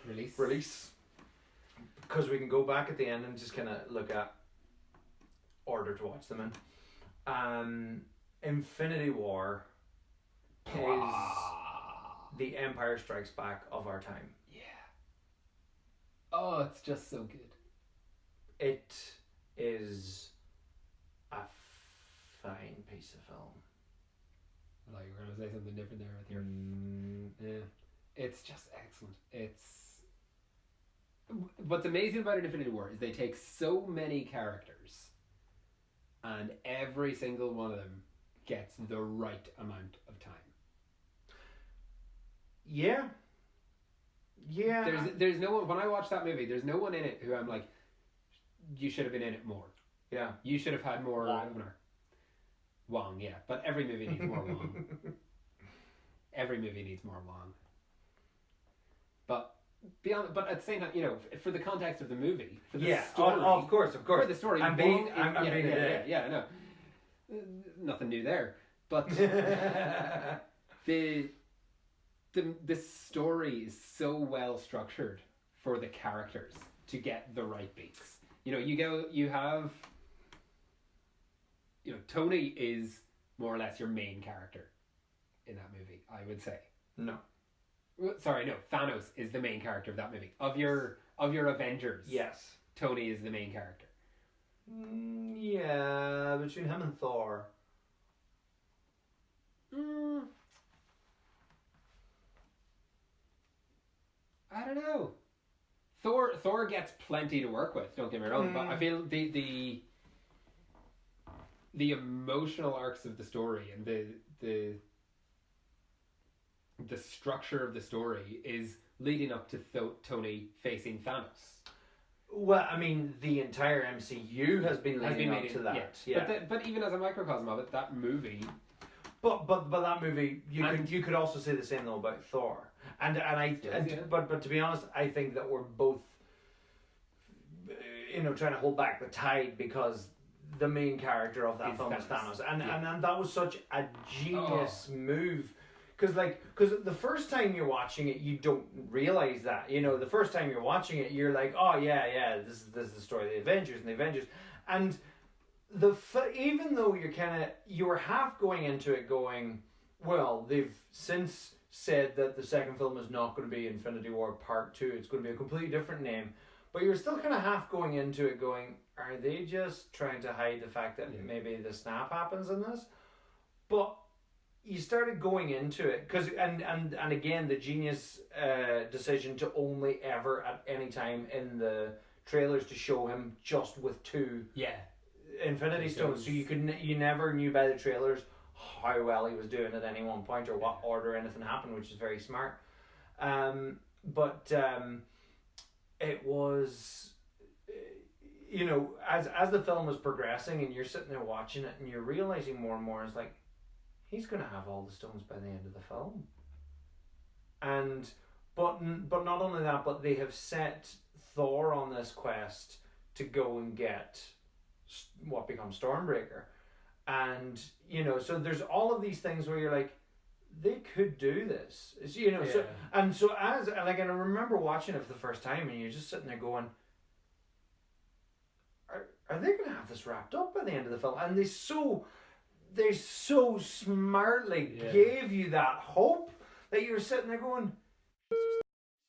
A: release. Because we can go back at the end and just kind of look at order to watch them in. Infinity War is the Empire Strikes Back of our time.
B: Yeah. Oh, it's just so good.
A: It is a fine piece of film.
B: I thought you were going to say something different there with your... Yeah. It's just excellent. What's amazing about an Infinity War is they take so many characters and every single one of them gets the right amount of time.
A: Yeah. Yeah.
B: There's no one, when I watch that movie, there's no one in it who I'm like, you should have been in it more.
A: Yeah.
B: You should have had more... Wong, yeah. But every movie needs more Wong. Every movie needs more Wong. But at the same time, you know, for the context of the movie, for the story...
A: of course. For
B: the story...
A: I'm being
B: no. Nothing new there. But the story is so well structured for the characters to get the right beats. You know, you have... You know, Tony is more or less your main character in that movie, I would say.
A: No.
B: Sorry, no. Thanos is the main character of that movie. Of your Avengers.
A: Yes.
B: Tony is the main character.
A: Yeah, between him and Thor.
B: I don't know. Thor gets plenty to work with, don't get me wrong, but I feel the emotional arcs of the story and the structure of the story is leading up to Tony facing Thanos.
A: Well, I mean, the entire MCU has been leading up to that.
B: Yeah. But even as a microcosm of it, that movie.
A: But that movie, you could also say the same though about Thor. But to be honest, I think that we're both, trying to hold back the tide because the main character of that film is Thanos, and that was such a genius move. Because the first time you're watching it, you don't realize that. The first time you're watching it, you're like, oh yeah, this is the story of the Avengers, and even though you're half going into it going, well, they've since said that the second film is not going to be Infinity War Part 2, it's going to be a completely different name, but you're still kind of half going into it going, are they just trying to hide the fact that maybe the snap happens in this? But you started going into it because and again the genius decision to only ever at any time in the trailers to show him just with 2 Infinity Stones, so you never knew by the trailers how well he was doing at any one point or what order anything happened, which is very smart. But it was, as the film was progressing and you're sitting there watching it and you're realizing more and more, it's like, he's going to have all the stones by the end of the film. But not only that, but they have set Thor on this quest to go and get what becomes Stormbreaker. And, so there's all of these things where you're like, they could do this. So I remember watching it for the first time and you're just sitting there going, are they going to have this wrapped up by the end of the film? And they so smartly gave you that hope that you were sitting there going, is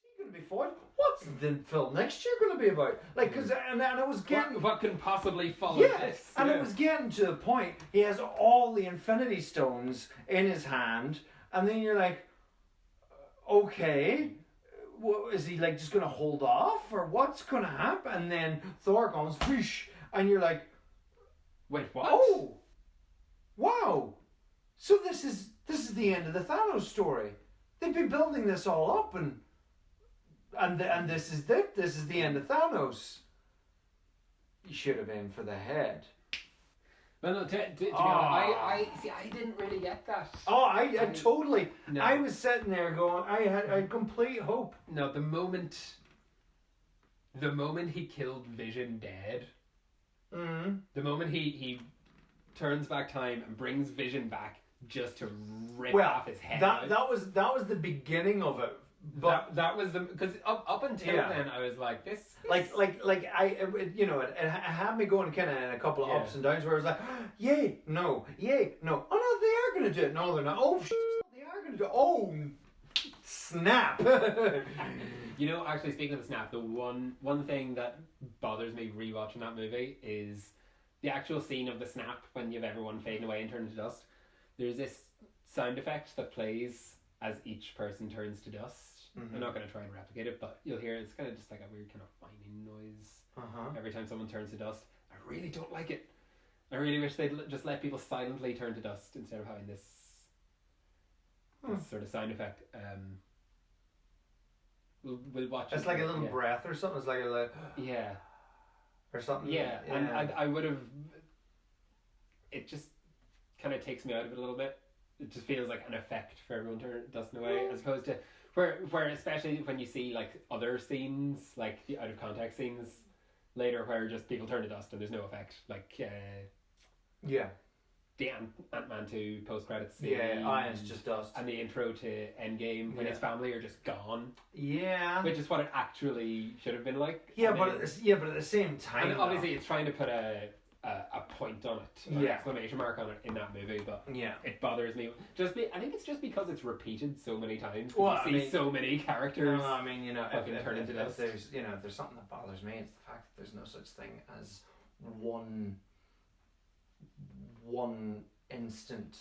A: he going to be fought? What's the film next year going to be about? And I was getting...
B: What can possibly follow this?
A: And it was getting to the point, he has all the Infinity Stones in his hand, and then you're like, okay, is he just going to hold off? Or what's going to happen? And then Thor comes, whoosh, and you're like...
B: Wait, what?
A: Oh! Wow! So this is the end of the Thanos story. They've been building this all up, and this is it. This is the end of Thanos. You should have aimed for the head.
B: Well, no, to be honest, I didn't really get that.
A: Oh, I totally. No. I was sitting there going, I had complete hope.
B: No, the moment he killed Vision dead, the moment he turns back time and brings Vision back just to rip off his head.
A: That was the beginning of it. But
B: that was because up until then I was like this
A: it had me going kind of in a couple of ups and downs where I was like, yay no, oh no, they are going to do it, no they're not, oh they are going to do it, oh snap.
B: Actually speaking of the snap, the one thing that bothers me rewatching that movie is the actual scene of the snap when you have everyone fading away and turning to dust. There's this sound effect that plays as each person turns to dust. I'm not going to try and replicate it, but you'll hear it's kind of just like a weird kind of whining noise every time someone turns to dust. I really don't like it. I really wish they'd just let people silently turn to dust instead of having this sort of sound effect. We'll watch it.
A: It's like a little breath or something. It's like a or something.
B: Yeah, and I would have... It just kind of takes me out of it a little bit. It just feels like an effect for everyone turning dusting away, as opposed to where especially when you see other scenes, the out of context scenes later where just people turn to dust and there's no effect, the Ant-Man 2 post-credits scene,
A: it's just dust,
B: and the intro to Endgame when his family are just gone, which is what it actually should have been like.
A: But at the same time,
B: and obviously it's trying to put a point on it, an exclamation mark on it in that movie, but it bothers me. I think it's just because it's repeated so many times. You see so many characters.
A: If there's something that bothers me, it's the fact that there's no such thing as one instant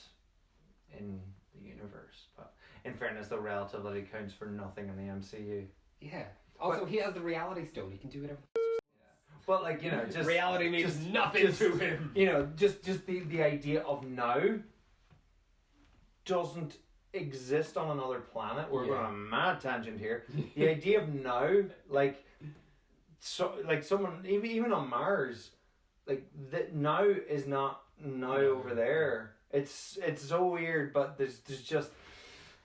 A: in the universe. But in fairness, though, relativity counts for nothing in the MCU.
B: Yeah. Also, he has the reality stone. He can do whatever.
A: But like, you know, just
B: reality means nothing to him.
A: You know, just the idea of now doesn't exist on another planet. We're going on a mad tangent here. The idea of now, like, so like someone even on Mars, like that now is not now over there. It's so weird, but there's just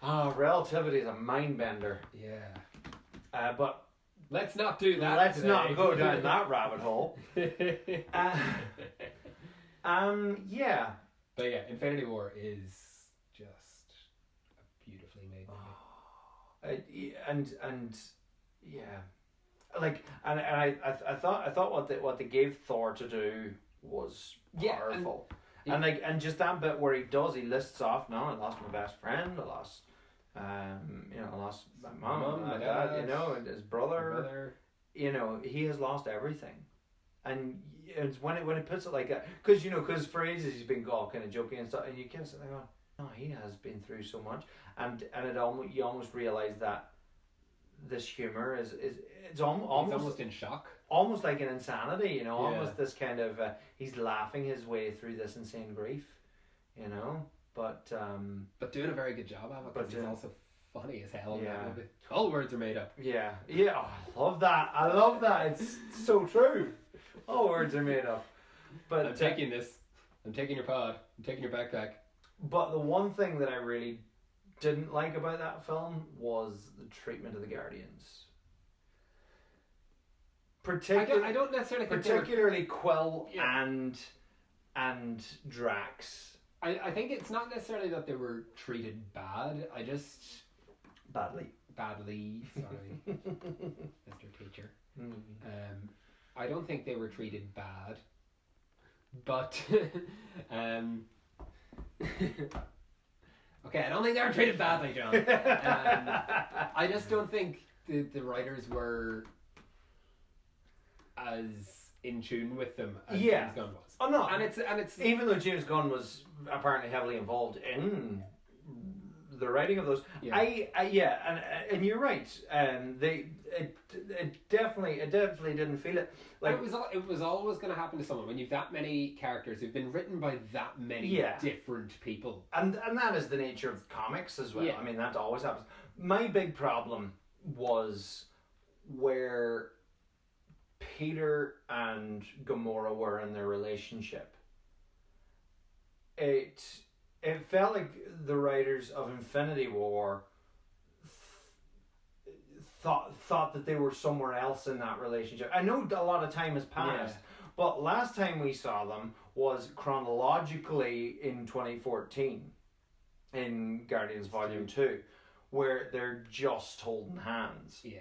A: relativity is a mind bender.
B: Yeah.
A: But
B: let's not do that.
A: Let's
B: today.
A: not go down that rabbit hole. Yeah.
B: But yeah, Infinity War is just a beautifully made movie.
A: And yeah, like and I thought what they gave Thor to do was powerful. And just that bit where he lists off, no, I lost my best friend, I lost I lost my mom, my dad, you know, and his brother. You know, he has lost everything. And it's when it puts it like that, because for ages he's been all kind of joking and stuff, and you kind of sit there going, no, he has been through so much, and you almost realize that this humor is
B: almost in shock,
A: almost like an insanity, you know, almost this kind of he's laughing his way through this insane grief, you know, but
B: doing a very good job of it, because he's also funny as hell in that movie. All words are made up.
A: Yeah. Oh, I love that. It's so true. All words are made up. But
B: I'm taking this. I'm taking your pod. I'm taking your backpack.
A: But the one thing that I really didn't like about that film was the treatment of the Guardians.
B: I don't necessarily think
A: particularly Quill and Drax.
B: I think it's not necessarily that they were treated bad. I just badly. Sorry, Mr. Teacher. I don't think they were treated bad, but okay, I don't think they were treated badly, John. I just don't think the writers were as in tune with them as James Gunn was.
A: Oh no,
B: and it's
A: even though James Gunn was apparently heavily involved in the writing of those. Yeah. And you're right. It definitely didn't feel it. Like
B: it was always going to happen to someone when you've that many characters who've been written by that many different people.
A: And that is the nature of comics as well. Yeah. I mean, that always happens. My big problem was where Peter and Gamora were in their relationship. It felt like the writers of Infinity War thought that they were somewhere else in that relationship. I know a lot of time has passed, but last time we saw them was chronologically in 2014 in Guardians Volume 2, where they're just holding hands.
B: Yeah.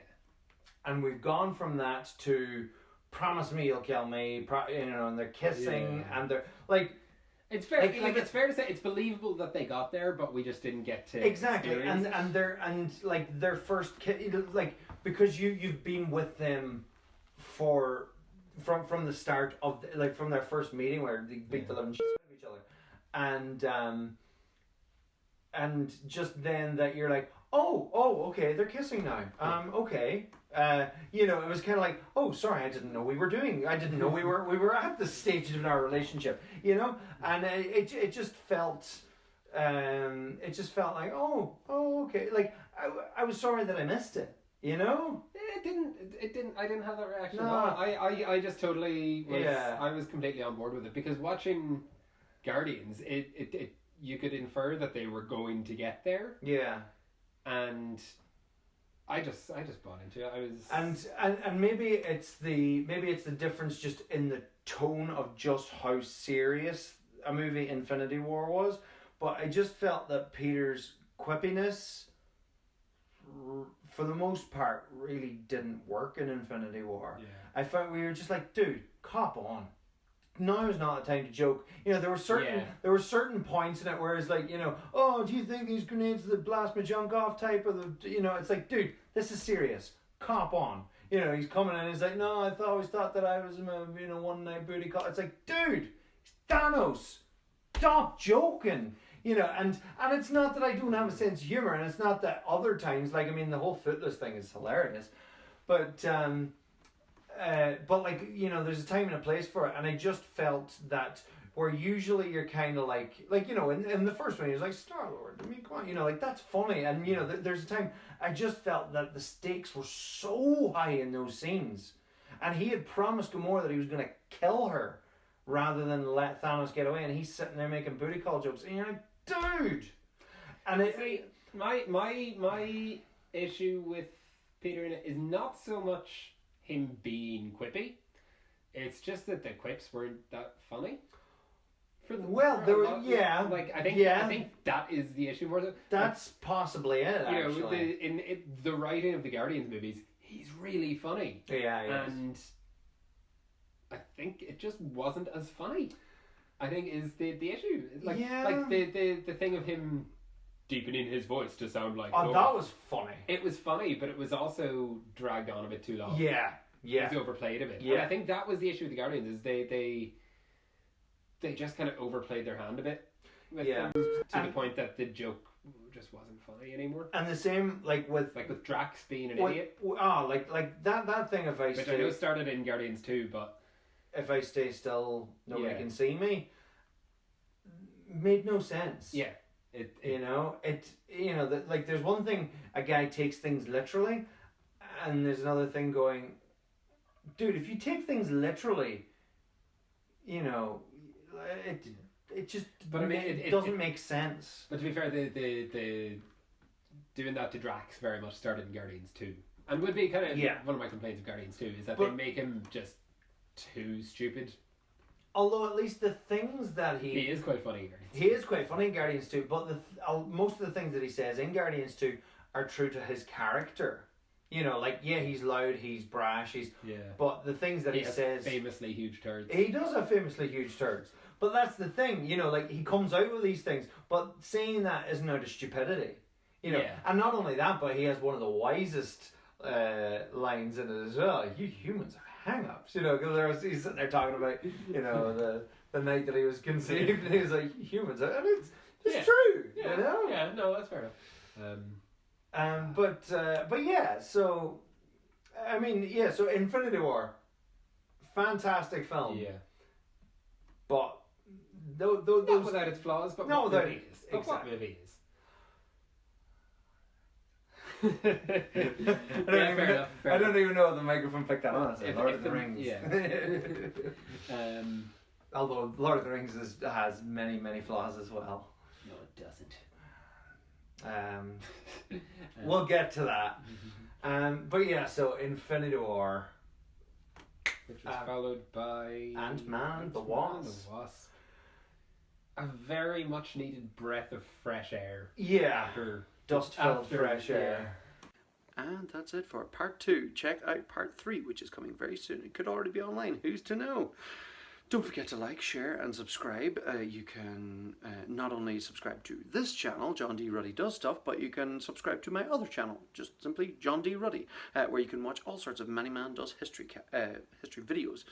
B: And
A: we've gone from that to promise me you'll kill me, and they're kissing and they're like...
B: It's fair. It's fair to say it's believable that they got there, but we just didn't get to experience it.
A: And their first because you've been with them from the start of from their first meeting where they beat the living shit out of each other, and just then that you're like, oh okay, they're kissing now. Okay. It was kind of like, oh, sorry, I didn't know we were at this stage in our relationship, and it just felt like, oh, okay, like I was sorry that I missed it,
B: It didn't. I didn't have that reaction. No. I just totally was. Yeah. I was completely on board with it because watching Guardians, it you could infer that they were going to get there.
A: Yeah.
B: And I just bought into it. I was
A: and maybe it's the difference just in the tone of just how serious a movie Infinity War was, but I just felt that Peter's quippiness for the most part really didn't work in Infinity War.
B: Yeah.
A: I felt we were just like, dude, cop on. Now is not the time to joke. There were certain points in it where it's like, oh, do you think these grenades that blast my junk off type of the, it's like, dude, this is serious. Cop on. He's coming in and he's like, no, I always thought that I was a one night booty call. It's like, dude, it's Thanos. Stop joking. And it's not that I don't have a sense of humor, and it's not that other times, the whole Footloose thing is hilarious, but but like, you know, there's a time and a place for it, and I just felt that where usually you're kind of like, you know, in the first one he was like, Star-Lord, I mean, come on, you know, like, that's funny, and, you know, there's a time, I just felt that the stakes were so high in those scenes, and he had promised Gamora that he was going to kill her, rather than let Thanos get away, and he's sitting there making booty call jokes, and you're like, dude! And
B: my issue with Peter in it is not so much him being quippy, it's just that the quips weren't that funny.
A: Like,
B: I think that is the issue more so.
A: That's possibly it, actually.
B: You know, in the writing of the Guardians movies, he's really funny.
A: Yeah, he
B: and
A: is.
B: I think it just wasn't as funny, I think, is the issue. Like the thing of him deepening his voice to sound like
A: Thor. That was funny.
B: It was funny, but it was also dragged on a bit too long.
A: Yeah.
B: It was overplayed a bit.
A: Yeah.
B: And I think that was the issue with the Guardians, is they just kind of overplayed their hand a bit. To the point that the joke just wasn't funny anymore.
A: And the same, like with
B: Drax being an idiot.
A: Like that thing,
B: which I know started in Guardians 2, but
A: if I stay still, nobody can see me, made no sense.
B: Yeah.
A: There's one thing, a guy takes things literally, and there's another thing going, dude, if you take things literally, you know, it just, but I mean, it doesn't make sense.
B: But to be fair, the doing that to Drax very much started in Guardians 2, and would be kind of one of my complaints of Guardians 2 is that they make him just too stupid.
A: Although at least the things that
B: he is quite funny in Guardians 2.
A: He is quite funny in Guardians 2, but most of the things that he says in Guardians 2 are true to his character. You know, like, he's loud, he's brash, but the things that he says...
B: famously huge turds.
A: He does have famously huge turds. But that's the thing, you know, like, he comes out with these things, but saying that isn't out of stupidity. You know, and not only that, but he has one of the wisest lines in it as well. You humans have hang-ups, you know, because he's sitting there talking about, you know, the night that he was conceived, and he was like, humans, and it's true, you know?
B: Yeah, no, that's fair enough.
A: But yeah, so, I mean, so Infinity War, fantastic film.
B: Yeah.
A: But, those...
B: Not without its flaws, but
A: no,
B: what movie is. Exactly. What movie is.
A: I don't even know if the microphone picked that on. Lord of the Rings.
B: Yeah.
A: Although Lord of the Rings has many, many flaws as well.
B: No, it doesn't.
A: We'll get to that. But yeah, so Infinity War,
B: which was followed by
A: Ant-Man and the Wasp.
B: A very much needed breath of fresh air.
A: Yeah. Dust-filled fresh air.
C: And that's it for part 2. Check out part 3, which is coming very soon. It could already be online. Who's to know? Don't forget to like, share and subscribe. You can not only subscribe to this channel, John D. Ruddy Does Stuff, but you can subscribe to my other channel, just simply John D. Ruddy, where you can watch all sorts of Many Man Does history videos.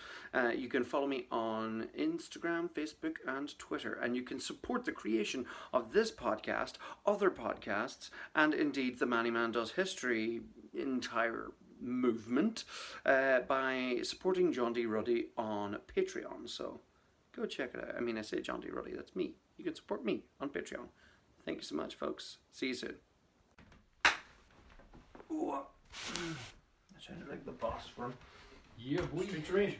C: You can follow me on Instagram, Facebook and Twitter, and you can support the creation of this podcast, other podcasts, and indeed the Many Man Does History entire movement by supporting John D. Ruddy on Patreon. So go check it out. I mean, I say John D. Ruddy, that's me. You can support me on Patreon. Thank you so much, folks. See you soon.
A: Ooh. That sounded like the boss from
B: Street
A: Rage.